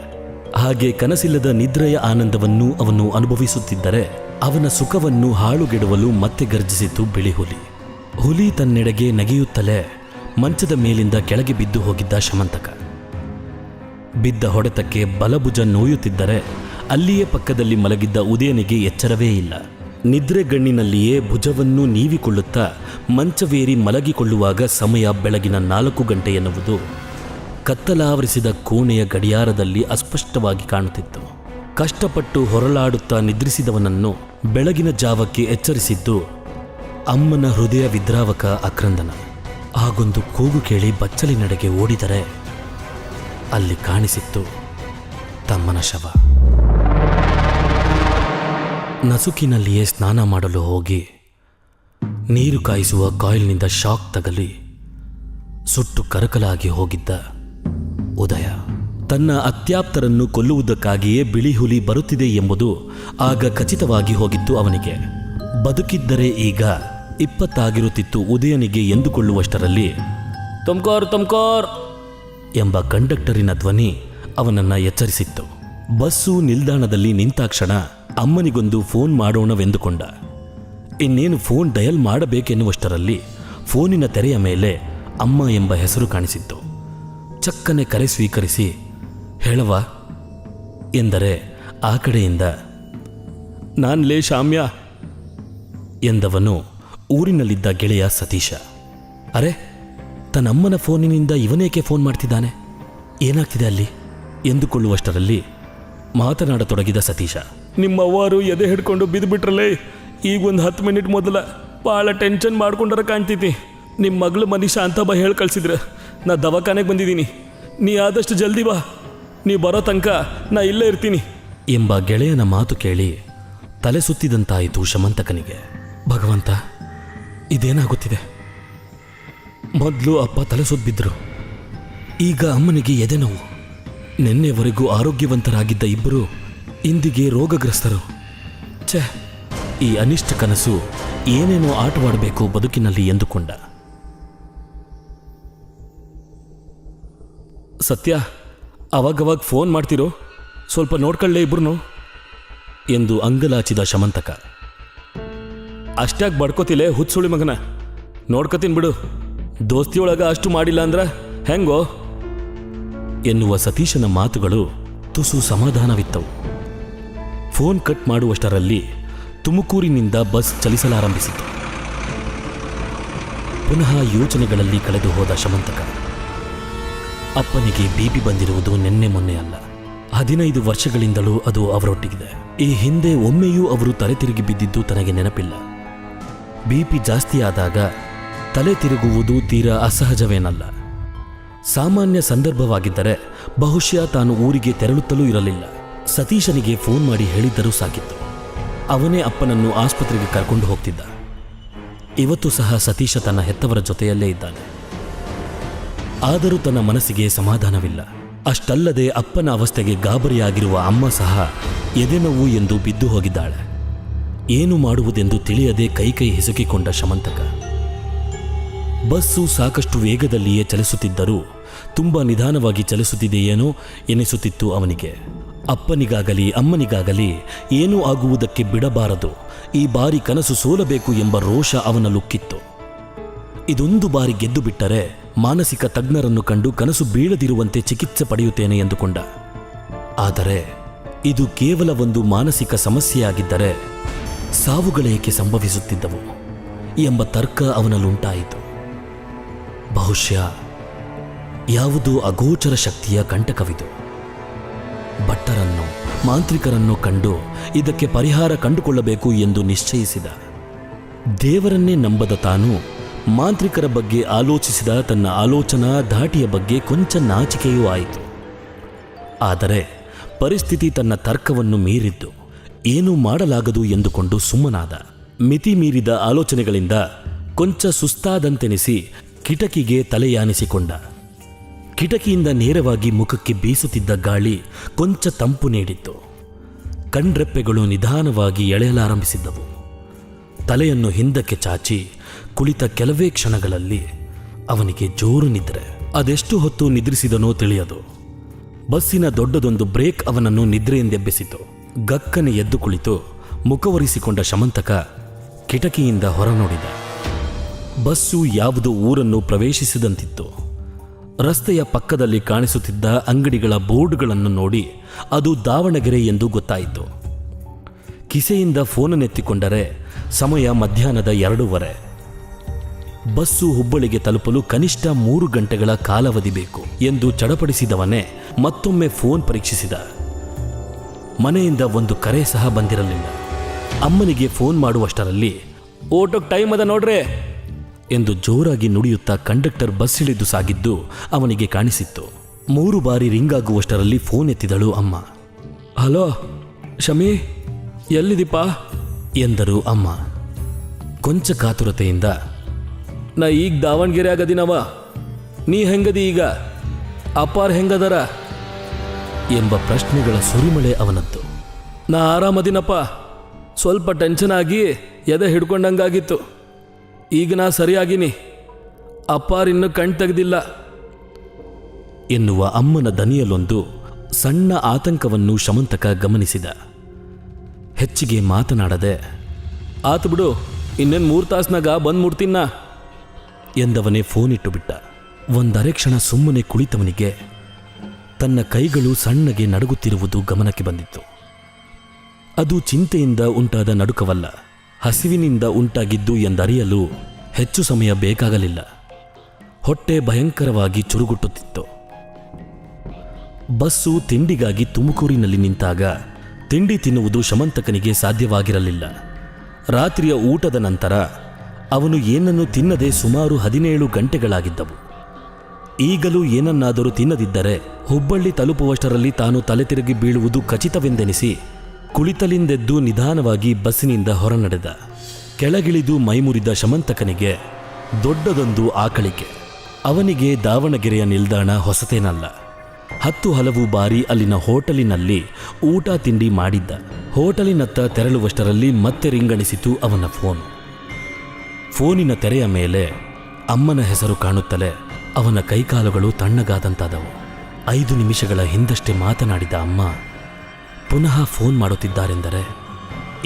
ಹಾಗೆ ಕನಸಿಲ್ಲದ ನಿದ್ರೆಯ ಆನಂದವನ್ನು ಅವನು ಅನುಭವಿಸುತ್ತಿದ್ದರೆ ಅವನ ಸುಖವನ್ನು ಹಾಳುಗೆಡುವಲು ಮತ್ತೆ ಗರ್ಜಿಸಿತು ಬಿಳಿ ಹುಲಿ. ಹುಲಿ ತನ್ನೆಡೆಗೆ ನಗೆಯುತ್ತಲೇ ಮಂಚದ ಮೇಲಿಂದ ಕೆಳಗೆ ಬಿದ್ದು ಹೋಗಿದ್ದ ಶಮಂತಕ. ಬಿದ್ದ ಹೊಡೆತಕ್ಕೆ ಬಲಭುಜ ನೋಯುತ್ತಿದ್ದರೆ ಅಲ್ಲಿಯೇ ಪಕ್ಕದಲ್ಲಿ ಮಲಗಿದ್ದ ಉದಯನಿಗೆ ಎಚ್ಚರವೇ ಇಲ್ಲ. ನಿದ್ರೆಗಣ್ಣಿನಲ್ಲಿಯೇ ಭುಜವನ್ನು ನೀವಿಕೊಳ್ಳುತ್ತಾ ಮಂಚವೇರಿ ಮಲಗಿಕೊಳ್ಳುವಾಗ ಸಮಯ ಬೆಳಗಿನ 4 ಗಂಟೆ ಎನ್ನುವುದು ಕತ್ತಲಾವರಿಸಿದ ಕೋಣೆಯ ಗಡಿಯಾರದಲ್ಲಿ ಅಸ್ಪಷ್ಟವಾಗಿ ಕಾಣುತ್ತಿತ್ತು. ಕಷ್ಟಪಟ್ಟು ಹೊರಳಾಡುತ್ತಾ ನಿದ್ರಿಸಿದವನನ್ನು ಬೆಳಗಿನ ಜಾವಕ್ಕೆ ಎಚ್ಚರಿಸಿದ್ದು ಅಮ್ಮನ ಹೃದಯ ವಿದ್ರಾವಕ ಆಕ್ರಂದನ. ಆಗೊಂದು ಕೂಗು ಕೇಳಿ ಬಚ್ಚಲಿನೆಡೆಗೆ ಓಡಿದರೆ ಅಲ್ಲಿ ಕಾಣಿಸಿತ್ತು ತಮ್ಮನ ಶವ. ನಸುಕಿನಲ್ಲಿಯೇ ಸ್ನಾನ ಮಾಡಲು ಹೋಗಿ ನೀರು ಕಾಯಿಸುವ ಕಾಯಿಲ್ನಿಂದ ಶಾಕ್ ತಗಲಿ ಸುಟ್ಟು ಕರಕಲಾಗಿ ಹೋಗಿದ್ದ ಉದಯ ತನ್ನ ಅತ್ಯಾಪ್ತರನ್ನು ಕೊಲ್ಲುವುದಕ್ಕಾಗಿಯೇ ಬಿಳಿ ಹುಲಿ ಬರುತ್ತಿದೆ ಎಂಬುದು ಆಗ ಖಚಿತವಾಗಿ ಹೋಗಿತ್ತು ಅವನಿಗೆ. ಬದುಕಿದ್ದರೆ ಈಗ 20 ಆಗಿರುತ್ತಿತ್ತು ಉದಯನಿಗೆ ಎಂದುಕೊಳ್ಳುವಷ್ಟರಲ್ಲಿ ತುಮ್ಕೋರ್ ಎಂಬ ಕಂಡಕ್ಟರಿನ ಧ್ವನಿ ಅವನನ್ನು ಎಚ್ಚರಿಸಿತ್ತು. ಬಸ್ಸು ನಿಲ್ದಾಣದಲ್ಲಿ ನಿಂತಾಕ್ಷಣ ಅಮ್ಮನಿಗೊಂದು ಫೋನ್ ಮಾಡೋಣವೆಂದುಕೊಂಡ. ಇನ್ನೇನು ಫೋನ್ ಡಯಲ್ ಮಾಡಬೇಕೆನ್ನುವಷ್ಟರಲ್ಲಿ ಫೋನಿನ ತೆರೆಯ ಮೇಲೆ ಅಮ್ಮ ಎಂಬ ಹೆಸರು ಕಾಣಿಸಿತ್ತು. ಚಕ್ಕನೆ ಕರೆ ಸ್ವೀಕರಿಸಿ ಹೇಳವಾ ಎಂದರೆ ಆ ಕಡೆಯಿಂದ ನಾನ್ಲೇ ಶಾಮ್ಯ ಎಂದವನು ಊರಿನಲ್ಲಿದ್ದ ಗೆಳೆಯ ಸತೀಶ. ಅರೆ, ತನ್ನಮ್ಮನ ಫೋನಿನಿಂದ ಇವನೇಕೆ ಫೋನ್ ಮಾಡ್ತಿದ್ದಾನೆ, ಏನಾಗ್ತಿದೆ ಅಲ್ಲಿ ಎಂದುಕೊಳ್ಳುವಷ್ಟರಲ್ಲಿ ಮಾತನಾಡತೊಡಗಿದ ಸತೀಶ. ನಿಮ್ಮವ್ವಾರು ಎದೆ ಹಿಡ್ಕೊಂಡು ಬಿದ್ದುಬಿಟ್ರಲ್ಲೇ, ಈಗ ಒಂದು 10 ಮಿನಿಟ್ ಮೊದಲ ಭಾಳ ಟೆನ್ಷನ್ ಮಾಡ್ಕೊಂಡಾರ ಕಾಣ್ತೈತಿ. ನಿಮ್ಮ ಮಗಳು ಮನೀಷಾ ಅಂತ ಬಾ ಹೇಳಿ ಕಳ್ಸಿದ್ರ. ನಾ ದವಾಖಾನೆಗೆ ಬಂದಿದ್ದೀನಿ, ನೀ ಆದಷ್ಟು ಜಲ್ದಿ ಬಾ, ನೀ ಬರೋ ತನಕ ನಾ ಇಲ್ಲೇ ಇರ್ತೀನಿ ಎಂಬ ಗೆಳೆಯನ ಮಾತು ಕೇಳಿ ತಲೆ ಸುತ್ತಿದಂತಾಯಿತು ಶಮಂತಕನಿಗೆ. ಭಗವಂತ, ಇದೇನಾಗುತ್ತಿದೆ? ಮೊದಲು ಅಪ್ಪ ತಲೆ ಸುತ್ತಿದ್ರು, ಈಗ ಅಮ್ಮನಿಗೆ ಎದೆ ನೋವು. ನಿನ್ನೆವರೆಗೂ ಆರೋಗ್ಯವಂತರಾಗಿದ್ದ ಇಬ್ಬರು ಇಂದಿಗೆ ರೋಗಗ್ರಸ್ತರು. ಛೆ, ಈ ಅನಿಷ್ಟ ಕನಸು ಏನೇನೋ ಆಟವಾಡಬೇಕು ಬದುಕಿನಲ್ಲಿ ಎಂದುಕೊಂಡ. ಸತ್ಯ, ಅವಾಗವಾಗ ಫೋನ್ ಮಾಡ್ತಿರೋ, ಸ್ವಲ್ಪ ನೋಡ್ಕೊಳ್ಳೆ ಇಬ್ರು ಎಂದು ಅಂಗಲಾಚಿದ ಶಮಂತಕ. ಅಷ್ಟಾಗಿ ಬಡ್ಕೋತಿಲೆ ಹುಚ್ಚುಳಿ ಮಗನ, ನೋಡ್ಕೊತೀನಿ ಬಿಡು, ದೋಸ್ತಿಯೊಳಗ ಅಷ್ಟು ಮಾಡಿಲ್ಲ ಅಂದ್ರ ಹೆಂಗೋ ಎನ್ನುವ ಸತೀಶನ ಮಾತುಗಳು ತುಸು ಸಮಾಧಾನವಿತ್ತವು. ಫೋನ್ ಕಟ್ ಮಾಡುವಷ್ಟರಲ್ಲಿ ತುಮಕೂರಿನಿಂದ ಬಸ್ ಚಲಿಸಲಾರಂಭಿಸಿತು. ಪುನಃ ಯೋಚನೆಗಳಲ್ಲಿ ಕಳೆದು ಹೋದ ಶಮಂತಕ. ಅಪ್ಪನಿಗೆ ಬಿಪಿ ಬಂದಿರುವುದು ನಿನ್ನೆ ಮೊನ್ನೆ ಅಲ್ಲ, 15 ವರ್ಷಗಳಿಂದಲೂ ಅದು ಅವರೊಟ್ಟಿಗಿದೆ. ಈ ಹಿಂದೆ ಒಮ್ಮೆಯೂ ಅವರು ತಲೆ ತಿರುಗಿ ಬಿದ್ದಿದ್ದು ತನಗೆ ನೆನಪಿಲ್ಲ. ಬಿಪಿ ಜಾಸ್ತಿಯಾದಾಗ ತಲೆ ತಿರುಗುವುದು ತೀರಾ ಅಸಹಜವೇನಲ್ಲ. ಸಾಮಾನ್ಯ ಸಂದರ್ಭವಾಗಿದ್ದರೆ ಬಹುಶಃ ತಾನು ಊರಿಗೆ ತೆರಳುತ್ತಲೂ ಇರಲಿಲ್ಲ. ಸತೀಶನಿಗೆ ಫೋನ್ ಮಾಡಿ ಹೇಳಿದ್ದರೂ ಸಾಕಿತ್ತು. ಅವನೇ ಅಪ್ಪನನ್ನು ಆಸ್ಪತ್ರೆಗೆ ಕರ್ಕೊಂಡು ಹೋಗ್ತಿದ್ದ. ಇವತ್ತು ಸಹ ಸತೀಶ ತನ್ನ ಹೆತ್ತವರ ಜೊತೆಯಲ್ಲೇ ಇದ್ದಾನೆ. ಆದರೂ ತನ್ನ ಮನಸ್ಸಿಗೆ ಸಮಾಧಾನವಿಲ್ಲ. ಅಷ್ಟಲ್ಲದೆ ಅಪ್ಪನ ಅವಸ್ಥೆಗೆ ಗಾಬರಿಯಾಗಿರುವ ಅಮ್ಮ ಸಹ ಎದೆನೋವು ಎಂದು ಬಿದ್ದು ಹೋಗಿದ್ದಾಳೆ. ಏನು ಮಾಡುವುದೆಂದು ತಿಳಿಯದೆ ಕೈ ಹಿಸುಕಿಕೊಂಡ ಶಮಂತಕ. ಬಸ್ಸು ಸಾಕಷ್ಟು ವೇಗದಲ್ಲಿಯೇ ಚಲಿಸುತ್ತಿದ್ದರೂ ತುಂಬ ನಿಧಾನವಾಗಿ ಚಲಿಸುತ್ತಿದೆಯೇನೋ ಎನಿಸುತ್ತಿತ್ತು ಅವನಿಗೆ. ಅಪ್ಪನಿಗಾಗಲಿ ಅಮ್ಮನಿಗಾಗಲಿ ಏನೂ ಆಗುವುದಕ್ಕೆ ಬಿಡಬಾರದು, ಈ ಬಾರಿ ಕನಸು ಸೋಲಬೇಕು ಎಂಬ ರೋಷ ಅವನಲ್ಲುಕ್ಕಿತ್ತು. ಇದೊಂದು ಬಾರಿ ಗೆದ್ದು ಬಿಟ್ಟರೆ ಮಾನಸಿಕ ತಜ್ಞರನ್ನು ಕಂಡು ಕನಸು ಬೀಳದಿರುವಂತೆ ಚಿಕಿತ್ಸೆ ಪಡೆಯುತ್ತೇನೆ ಎಂದುಕೊಂಡ. ಆದರೆ ಇದು ಕೇವಲ ಒಂದು ಮಾನಸಿಕ ಸಮಸ್ಯೆಯಾಗಿದ್ದರೆ ಸಾವುಗಳೇಕೆ ಸಂಭವಿಸುತ್ತಿದ್ದವು ಎಂಬ ತರ್ಕ ಅವನಲ್ಲುಂಟಾಯಿತು. ಬಹುಶಃ ಯಾವುದೋ ಅಗೋಚರ ಶಕ್ತಿಯ ಕಂಟಕವಿದು. ಭಟ್ಟರನ್ನು, ಮಾಂತ್ರಿಕರನ್ನು ಕಂಡು ಇದಕ್ಕೆ ಪರಿಹಾರ ಕಂಡುಕೊಳ್ಳಬೇಕು ಎಂದು ನಿಶ್ಚಯಿಸಿದ. ದೇವರನ್ನೇ ನಂಬದ ತಾನು ಮಾಂತ್ರಿಕರ ಬಗ್ಗೆ ಆಲೋಚಿಸಿದ. ತನ್ನ ಆಲೋಚನಾ ಧಾಟಿಯ ಬಗ್ಗೆ ಕೊಂಚ ನಾಚಿಕೆಯೂ ಆಯಿತು. ಆದರೆ ಪರಿಸ್ಥಿತಿ ತನ್ನ ತರ್ಕವನ್ನು ಮೀರಿದ್ದು. ಏನೂ ಮಾಡಲಾಗದು ಎಂದುಕೊಂಡು ಸುಮ್ಮನಾದ. ಮಿತಿ ಮೀರಿದ ಆಲೋಚನೆಗಳಿಂದ ಕೊಂಚ ಸುಸ್ತಾದಂತೆನಿಸಿ ಕಿಟಕಿಗೆ ತಲೆಯಾನಿಸಿಕೊಂಡ. ಕಿಟಕಿಯಿಂದ ನೇರವಾಗಿ ಮುಖಕ್ಕೆ ಬೀಸುತ್ತಿದ್ದ ಗಾಳಿ ಕೊಂಚ ತಂಪು ನೀಡಿತ್ತು. ಕಣ್ರೆಪ್ಪೆಗಳು ನಿಧಾನವಾಗಿ ಎಳೆಯಲಾರಂಭಿಸಿದ್ದವು. ತಲೆಯನ್ನು ಹಿಂದಕ್ಕೆ ಚಾಚಿ ಕುಳಿತ ಕೆಲವೇ ಕ್ಷಣಗಳಲ್ಲಿ ಅವನಿಗೆ ಜೋರು ನಿದ್ರೆ. ಅದೆಷ್ಟು ಹೊತ್ತು ನಿದ್ರಿಸಿದನೋ ತಿಳಿಯದು. ಬಸ್ಸಿನ ದೊಡ್ಡದೊಂದು ಬ್ರೇಕ್ ಅವನನ್ನು ನಿದ್ರೆಯಿಂದೆಬ್ಬಿಸಿತು. ಗಕ್ಕನೆ ಎದ್ದು ಕುಳಿತು ಮುಖವರಿಸಿಕೊಂಡ ಶಮಂತಕ ಕಿಟಕಿಯಿಂದ ಹೊರ ನೋಡಿದ. ಬಸ್ಸು ಯಾವುದೋ ಊರನ್ನು ಪ್ರವೇಶಿಸಿದಂತಿತ್ತು. ರಸ್ತೆಯ ಪಕ್ಕದಲ್ಲಿ ಕಾಣಿಸುತ್ತಿದ್ದ ಅಂಗಡಿಗಳ ಬೋರ್ಡ್ಗಳನ್ನು ನೋಡಿ ಅದು ದಾವಣಗೆರೆ ಎಂದು ಗೊತ್ತಾಯಿತು. ಕಿಸೆಯಿಂದ ಫೋನನ್ನೆತ್ತಿಕೊಂಡರೆ ಸಮಯ ಮಧ್ಯಾಹ್ನದ 2:30. ಬಸ್ಸು ಹುಬ್ಬಳ್ಳಿಗೆ ತಲುಪಲು ಕನಿಷ್ಠ 3 ಗಂಟೆಗಳ ಕಾಲಾವಧಿ ಬೇಕು ಎಂದು ಚಡಪಡಿಸಿದವನೇ ಮತ್ತೊಮ್ಮೆ ಫೋನ್ ಪರೀಕ್ಷಿಸಿದ. ಮನೆಯಿಂದ ಒಂದು ಕರೆ ಸಹ ಬಂದಿರಲಿಲ್ಲ. ಅಮ್ಮನಿಗೆ ಫೋನ್ ಮಾಡುವಷ್ಟರಲ್ಲಿ ಓಟೋಕ್ ಟೈಮ್ ಅದ ನೋಡ್ರೆ ಎಂದು ಜೋರಾಗಿ ನುಡಿಯುತ್ತಾ ಕಂಡಕ್ಟರ್ ಬಸ್ ಇಳಿದು ಸಾಗಿದ್ದು ಅವನಿಗೆ ಕಾಣಿಸಿತ್ತು. 3 ಬಾರಿ ರಿಂಗ್ ಆಗುವಷ್ಟರಲ್ಲಿ ಫೋನ್ ಎತ್ತಿದಳು ಅಮ್ಮ. ಹಲೋ ಶಮಿ, ಎಲ್ಲಿದೀಪ ಎಂದರು ಅಮ್ಮ. ಕೊಂಚ ಕಾತುರತೆಯಿಂದ, ನಾ ಈಗ ದಾವಣಗೆರೆ ಆಗದಿನವ, ನೀ ಹೆಂಗದಿ ಈಗ, ಅಪ್ಪಾರ್ ಹೆಂಗದರ ಎಂಬ ಪ್ರಶ್ನೆಗಳ ಸುರಿಮಳೆ ಅವನದ್ದು. ನಾ ಆರಾಮದಿನಪ್ಪ, ಸ್ವಲ್ಪ ಟೆನ್ಷನ್ ಆಗಿ ಎದೆ ಹಿಡ್ಕೊಂಡಂಗಾಗಿತ್ತು. ಈಗ ನಾ ಸರಿಯಾಗಿನಿ, ಅಪ್ಪಾರ್ ಇನ್ನೂ ಕಣ್ ತೆಗೆದಿಲ್ಲ ಎನ್ನುವ ಅಮ್ಮನ ದನಿಯಲ್ಲೊಂದು ಸಣ್ಣ ಆತಂಕವನ್ನು ಶಮಂತಕ ಗಮನಿಸಿದ. ಹೆಚ್ಚಿಗೆ ಮಾತನಾಡದೆ, ಆತು ಬಿಡು, ಇನ್ನೇನು 3 ತಾಸ್ನಾಗ ಬಂದು ಮುಡ್ತೀನ ಎಂದವನೇ ಫೋನ್ ಇಟ್ಟು ಬಿಟ್ಟ. ಒಂದರೆ ಕ್ಷಣ ಸುಮ್ಮನೆ ಕುಳಿತವನಿಗೆ ತನ್ನ ಕೈಗಳು ಸಣ್ಣಗೆ ನಡುಗುತ್ತಿರುವುದು ಗಮನಕ್ಕೆ ಬಂದಿತ್ತು. ಅದು ಚಿಂತೆಯಿಂದ ಉಂಟಾದ ನಡುಕವಲ್ಲ, ಹಸಿವಿನಿಂದ ಉಂಟಾಗಿದ್ದು ಎಂದರಿಯಲು ಹೆಚ್ಚು ಸಮಯ ಬೇಕಾಗಲಿಲ್ಲ. ಹೊಟ್ಟೆ ಭಯಂಕರವಾಗಿ ಚುರುಗುಟ್ಟುತ್ತಿತ್ತು. ಬಸ್ಸು ತಿಂಡಿಗಾಗಿ ತುಮಕೂರಿನಲ್ಲಿ ನಿಂತಾಗ ತಿಂಡಿ ತಿನ್ನುವುದು ಶಮಂತಕನಿಗೆ ಸಾಧ್ಯವಾಗಿರಲಿಲ್ಲ. ರಾತ್ರಿಯ ಊಟದ ನಂತರ ಅವನು ಏನನ್ನು ತಿನ್ನದೆ ಸುಮಾರು 17 ಗಂಟೆಗಳಾಗಿದ್ದವು. ಈಗಲೂ ಏನನ್ನಾದರೂ ತಿನ್ನದಿದ್ದರೆ ಹುಬ್ಬಳ್ಳಿ ತಲುಪುವಷ್ಟರಲ್ಲಿ ತಾನು ತಲೆ ತಿರುಗಿ ಬೀಳುವುದು ಖಚಿತವೆಂದೆನಿಸಿ ಕುಳಿತಲಿಂದೆದ್ದು ನಿಧಾನವಾಗಿ ಬಸ್ಸಿನಿಂದ ಹೊರನಡೆದ. ಕೆಳಗಿಳಿದು ಮೈಮುರಿದ ಶಮಂತಕನಿಗೆ ದೊಡ್ಡದೊಂದು ಆಕಳಿಕೆ. ಅವನಿಗೆ ದಾವಣಗೆರೆಯ ನಿಲ್ದಾಣ ಹೊಸತೇನಲ್ಲ. 10 ಹಲವು ಬಾರಿ ಅಲ್ಲಿನ ಹೋಟೆಲಿನಲ್ಲಿ ಊಟ ತಿಂಡಿ ಮಾಡಿದ್ದ. ಹೋಟೆಲಿನತ್ತ ತೆರಳುವಷ್ಟರಲ್ಲಿ ಮತ್ತೆ ರಿಂಗಣಿಸಿತು ಅವನ ಫೋನು. ಫೋನಿನ ತೆರೆಯ ಮೇಲೆ ಅಮ್ಮನ ಹೆಸರು ಕಾಣುತ್ತಲೇ ಅವನ ಕೈಕಾಲುಗಳು ತಣ್ಣಗಾದಂತಾದವು. 5 ನಿಮಿಷಗಳ ಹಿಂದಷ್ಟೇ ಮಾತನಾಡಿದ ಅಮ್ಮ ಪುನಃ ಫೋನ್ ಮಾಡುತ್ತಿದ್ದಾರೆಂದರೆ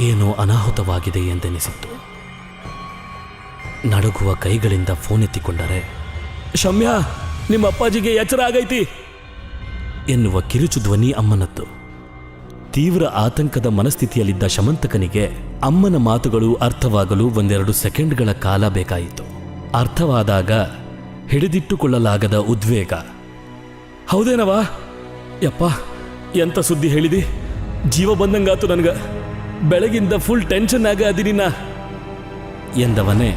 ಏನೋ ಅನಾಹುತವಾಗಿದೆ ಎಂದೆನಿಸಿತ್ತು. ನಡುಗುವ ಕೈಗಳಿಂದ ಫೋನ್ ಎತ್ತಿಕೊಂಡರೆ, ಶಮ್ಯಾ, ನಿಮ್ಮ ಅಪ್ಪಾಜಿಗೆ ಎಚ್ಚರ ಆಗೈತಿ ಎನ್ನುವ ಕಿರುಚು ಧ್ವನಿ ಅಮ್ಮನದ್ದು. ತೀವ್ರ ಆತಂಕದ ಮನಸ್ಥಿತಿಯಲ್ಲಿದ್ದ ಶಮಂತಕನಿಗೆ ಅಮ್ಮನ ಮಾತುಗಳು ಅರ್ಥವಾಗಲು 1-2 ಸೆಕೆಂಡ್ಗಳ ಕಾಲ ಬೇಕಾಯಿತು. ಅರ್ಥವಾದಾಗ ಹಿಡಿದಿಟ್ಟುಕೊಳ್ಳಲಾಗದ ಉದ್ವೇಗ. ಹೌದೇನವಾ? ಯಪ್ಪ, ಎಂತ ಸುದ್ದಿ ಹೇಳಿದಿ? ಜೀವ ಬಂದಂಗಾತು ನನಗ. ಬೆಳಗಿಂದ ಫುಲ್ ಟೆನ್ಷನ್ ಆಗ ಅದಿನಿನ ಎಂದವನೇ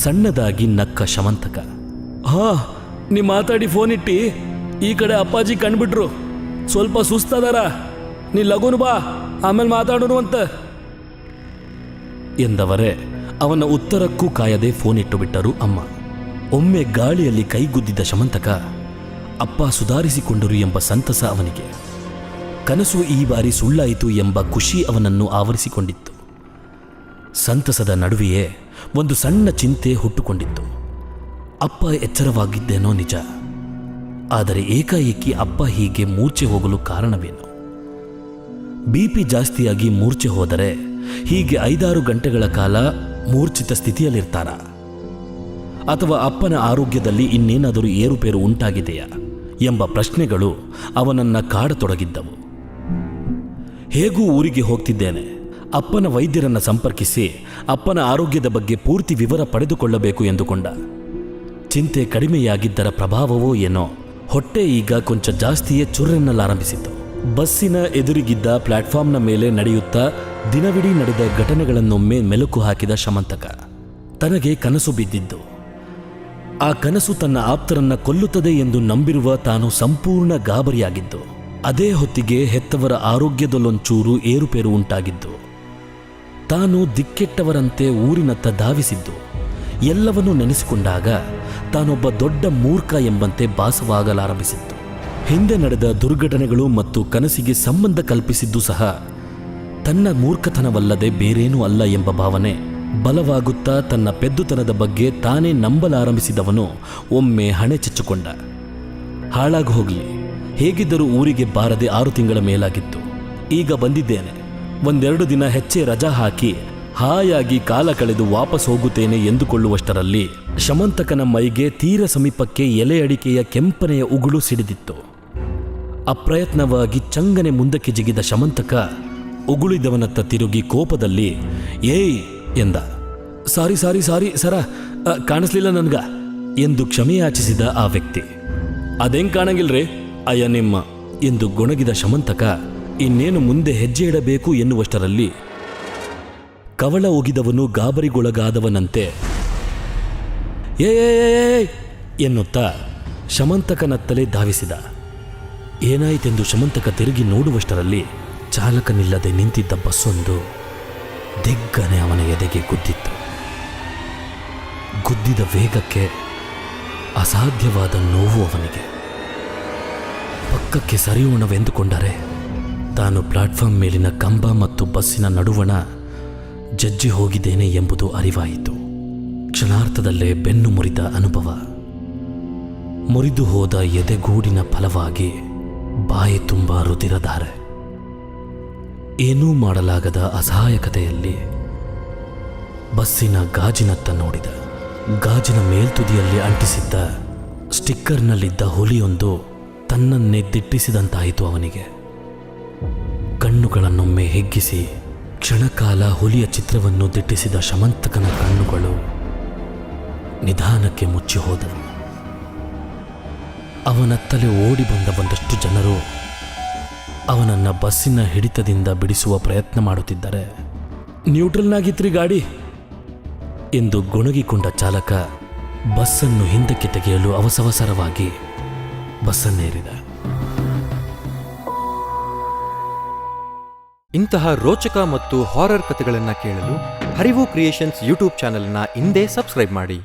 ಸಣ್ಣದಾಗಿ ನಕ್ಕ ಶಮಂತಕ. ಹಾ, ನೀ ಮಾತಾಡಿ ಫೋನ್ ಇಟ್ಟಿ ಈ ಕಡೆ ಅಪ್ಪಾಜಿ ಕಂಡ್ಬಿಟ್ರು. ಸ್ವಲ್ಪ ಸುಸ್ತದಾರ, ನೀ ಲಗುನು ಬಾ, ಆಮೇಲೆ ಮಾತಾಡೋನು ಅಂತ ಎಂದವರೇ ಅವನ ಉತ್ತರಕ್ಕೂ ಕಾಯದೆ ಫೋನ್ ಇಟ್ಟು ಬಿಟ್ಟರು ಅಮ್ಮ. ಒಮ್ಮೆ ಗಾಳಿಯಲ್ಲಿ ಕೈಗುದ್ದಿದ್ದ ಶಮಂತಕ ಅಪ್ಪ ಸುಧಾರಿಸಿಕೊಂಡರು ಎಂಬ ಸಂತಸ ಅವನಿಗೆ. ಕನಸು ಈ ಬಾರಿ ಸುಳ್ಳಾಯಿತು ಎಂಬ ಖುಷಿ ಅವನನ್ನು ಆವರಿಸಿಕೊಂಡಿತ್ತು. ಸಂತಸದ ನಡುವೆಯೇ ಒಂದು ಸಣ್ಣ ಚಿಂತೆ ಹುಟ್ಟುಕೊಂಡಿತ್ತು. ಅಪ್ಪ ಎಚ್ಚರವಾಗಿದ್ದೇನೋ ನಿಜ, ಆದರೆ ಏಕಾಏಕಿ ಅಪ್ಪ ಹೀಗೆ ಮೂರ್ಛೆ ಹೋಗಲು ಕಾರಣವೇನು? ಬಿಪಿ ಜಾಸ್ತಿಯಾಗಿ ಮೂರ್ಛೆ ಹೋದರೆ ಹೀಗೆ 5-6 ಗಂಟೆಗಳ ಕಾಲ ಮೂರ್ಛಿತ ಸ್ಥಿತಿಯಲ್ಲಿರ್ತಾರ? ಅಥವಾ ಅಪ್ಪನ ಆರೋಗ್ಯದಲ್ಲಿ ಇನ್ನೇನಾದರೂ ಏರುಪೇರು ಉಂಟಾಗಿದೆಯಾ ಎಂಬ ಪ್ರಶ್ನೆಗಳು ಅವನನ್ನ ಕಾಡತೊಡಗಿದ್ದವು. ಹೇಗೂ ಊರಿಗೆ ಹೋಗ್ತಿದ್ದೇನೆ, ಅಪ್ಪನ ವೈದ್ಯರನ್ನು ಸಂಪರ್ಕಿಸಿ ಅಪ್ಪನ ಆರೋಗ್ಯದ ಬಗ್ಗೆ ಪೂರ್ತಿ ವಿವರ ಪಡೆದುಕೊಳ್ಳಬೇಕು ಎಂದುಕೊಂಡ. ಚಿಂತೆ ಕಡಿಮೆಯಾಗಿದ್ದರ ಪ್ರಭಾವವೋ ಏನೋ, ಹೊಟ್ಟೆ ಈಗ ಕೊಂಚ ಜಾಸ್ತಿಯೇ ಚುರ್ರೆನ್ನಲಾರಂಭಿಸಿತು. ಬಸ್ಸಿನ ಎದುರಿಗಿದ್ದ ಪ್ಲಾಟ್ಫಾರ್ಮ್ನ ಮೇಲೆ ನಡೆಯುತ್ತಾ ದಿನವಿಡೀ ನಡೆದ ಘಟನೆಗಳನ್ನೊಮ್ಮೆ ಮೆಲುಕು ಹಾಕಿದ ಶಮಂತಕ. ತನಗೆ ಕನಸು ಬಿದ್ದಿದ್ದು. ಆ ಕನಸು ತನ್ನ ಆಪ್ತರನ್ನ ಕೊಲ್ಲುತ್ತದೆ ಎಂದು ನಂಬಿರುವ ತಾನು ಸಂಪೂರ್ಣ ಗಾಬರಿಯಾಗಿದ್ದು. ಅದೇ ಹೊತ್ತಿಗೆ ಹೆತ್ತವರ ಆರೋಗ್ಯದಲ್ಲೊಂಚೂರು ಏರುಪೇರು ಉಂಟಾಗಿದ್ದು. ತಾನು ದಿಕ್ಕೆಟ್ಟವರಂತೆ ಊರಿನತ್ತ ಧಾವಿಸಿದ್ದು. ಎಲ್ಲವನ್ನೂ ನೆನೆಸಿಕೊಂಡಾಗ ತಾನೊಬ್ಬ ದೊಡ್ಡ ಮೂರ್ಖ ಎಂಬಂತೆ ಭಾಸವಾಗಲಾರಂಭಿಸಿತ್ತು. ಹಿಂದೆ ನಡೆದ ದುರ್ಘಟನೆಗಳು ಮತ್ತು ಕನಸಿಗೆ ಸಂಬಂಧ ಕಲ್ಪಿಸಿದ್ದು ಸಹ ತನ್ನ ಮೂರ್ಖತನವಲ್ಲದೆ ಬೇರೇನೂ ಅಲ್ಲ ಎಂಬ ಭಾವನೆ ಬಲವಾಗುತ್ತಾ ತನ್ನ ಪೆದ್ದುತನದ ಬಗ್ಗೆ ತಾನೇ ನಂಬಲಾರಂಭಿಸಿದವನು ಒಮ್ಮೆ ಹಣೆ ಚಚ್ಚಿಕೊಂಡ. ಹಾಳಾಗಿ ಹೋಗಲಿ, ಹೇಗಿದ್ದರೂ ಊರಿಗೆ ಬಾರದೆ 6 ತಿಂಗಳ ಮೇಲಾಗಿತ್ತು. ಈಗ ಬಂದಿದ್ದೇನೆ, 1-2 ದಿನ ಹೆಚ್ಚೆ ರಜಾ ಹಾಕಿ ಹಾಯಾಗಿ ಕಾಲ ಕಳೆದು ವಾಪಸ್ ಹೋಗುತ್ತೇನೆ ಎಂದುಕೊಳ್ಳುವಷ್ಟರಲ್ಲಿ ಶಮಂತಕನ ಮೈಗೆ ತೀರ ಸಮೀಪಕ್ಕೆ ಎಲೆ ಅಡಿಕೆಯ ಕೆಂಪನೆಯ ಉಗುಳು ಸಿಡಿದಿತ್ತು. ಅಪ್ರಯತ್ನವಾಗಿ ಚಂಗನೆ ಮುಂದಕ್ಕೆ ಜಿಗಿದ ಶಮಂತಕ ಉಗುಳಿದವನತ್ತ ತಿರುಗಿ ಕೋಪದಲ್ಲಿ ಏಯ್ ಎಂದ. ಸಾರಿ ಸಾರಿ ಸಾರಿ ಸರ, ಕಾಣಿಸ್ಲಿಲ್ಲ ನನ್ಗ ಎಂದು ಕ್ಷಮೆಯಾಚಿಸಿದ ಆ ವ್ಯಕ್ತಿ. ಅದೇಂ ಕಾಣಂಗಿಲ್ರಿ ಅಯ್ಯ ನಿಮ್ಮ ಎಂದು ಗೊಣಗಿದ ಶಮಂತಕ ಇನ್ನೇನು ಮುಂದೆ ಹೆಜ್ಜೆ ಇಡಬೇಕು ಎನ್ನುವಷ್ಟರಲ್ಲಿ ಕವಳ ಒಗಿದವನು ಗಾಬರಿಗೊಳಗಾದವನಂತೆ ಏ ಎನ್ನುತ್ತಾ ಶಮಂತಕನತ್ತಲೇ ಧಾವಿಸಿದ. ಏನಾಯಿತೆಂದು ಶಮಂತಕ ತಿರುಗಿ ನೋಡುವಷ್ಟರಲ್ಲಿ ಚಾಲಕನಿಲ್ಲದೆ ನಿಂತಿದ್ದ ಬಸ್ಸೊಂದು ದಿಗ್ಗನೆ ಅವನ ಎದೆಗೆ ಗುದ್ದಿತ್ತು. ಗುದ್ದಿದ ವೇಗಕ್ಕೆ ಅಸಾಧ್ಯವಾದ ನೋವು ಅವನಿಗೆ. ಪಕ್ಕಕ್ಕೆ ಸರಿಯೋಣವೆಂದುಕೊಂಡರೆ ತಾನು ಪ್ಲಾಟ್ಫಾರ್ಮ್ ಮೇಲಿನ ಕಂಬ ಮತ್ತು ಬಸ್ಸಿನ ನಡುವಣ ಜಜ್ಜಿ ಹೋಗಿದ್ದೇನೆ ಎಂಬುದು ಅರಿವಾಯಿತು. ಕ್ಷಣಾರ್ಥದಲ್ಲೇ ಬೆನ್ನು ಮುರಿದ ಅನುಭವ. ಮುರಿದು ಹೋದ ಎದೆಗೂಡಿನ ಫಲವಾಗಿ ಬಾಯಿ ತುಂಬ ರುದಿರಧಾರೆ. ಏನೂ ಮಾಡಲಾಗದ ಅಸಹಾಯಕತೆಯಲ್ಲಿ ಬಸ್ಸಿನ ಗಾಜಿನತ್ತ ನೋಡಿದ. ಗಾಜಿನ ಮೇಲ್ತುದಿಯಲ್ಲಿ ಅಂಟಿಸಿದ್ದ ಸ್ಟಿಕ್ಕರ್ನಲ್ಲಿದ್ದ ಹುಲಿಯೊಂದು ತನ್ನನ್ನೇ ದಿಟ್ಟಿಸಿದಂತಾಯಿತು ಅವನಿಗೆ. ಕಣ್ಣುಗಳನ್ನೊಮ್ಮೆ ಹಿಗ್ಗಿಸಿ ಕ್ಷಣಕಾಲ ಹುಲಿಯ ಚಿತ್ರವನ್ನು ದಿಟ್ಟಿಸಿದ ಶಮಂತಕನ ಕಣ್ಣುಗಳು ನಿಧಾನಕ್ಕೆ ಮುಚ್ಚಿ ಹೋದವು. ಅವನತ್ತಲೇ ಓಡಿ ಬಂದ ಒಂದಷ್ಟು ಜನರು ಅವನನ್ನ ಬಸ್ಸಿನ ಹಿಡಿತದಿಂದ ಬಿಡಿಸುವ ಪ್ರಯತ್ನ ಮಾಡುತ್ತಿದ್ದರೆ, ನ್ಯೂಟ್ರಲ್ನಾಗಿತ್ರಿ ಗಾಡಿ ಎಂದು ಗೊಣಗಿಕೊಂಡ ಚಾಲಕ ಬಸ್ಸನ್ನು ಹಿಂದಕ್ಕೆ ತೆಗೆಯಲು ಅವಸರವಾಗಿ ಬಸ್ಸನ್ನೇರಿದ. ಇಂತಹ ರೋಚಕ ಮತ್ತು ಹಾರರ್ ಕಥೆಗಳನ್ನು ಕೇಳಲು ಹರಿವು ಕ್ರಿಯೇಷನ್ಸ್ ಯೂಟ್ಯೂಬ್ ಚಾನೆಲ್ನ ಹಿಂದೆ ಸಬ್ಸ್ಕ್ರೈಬ್ ಮಾಡಿ.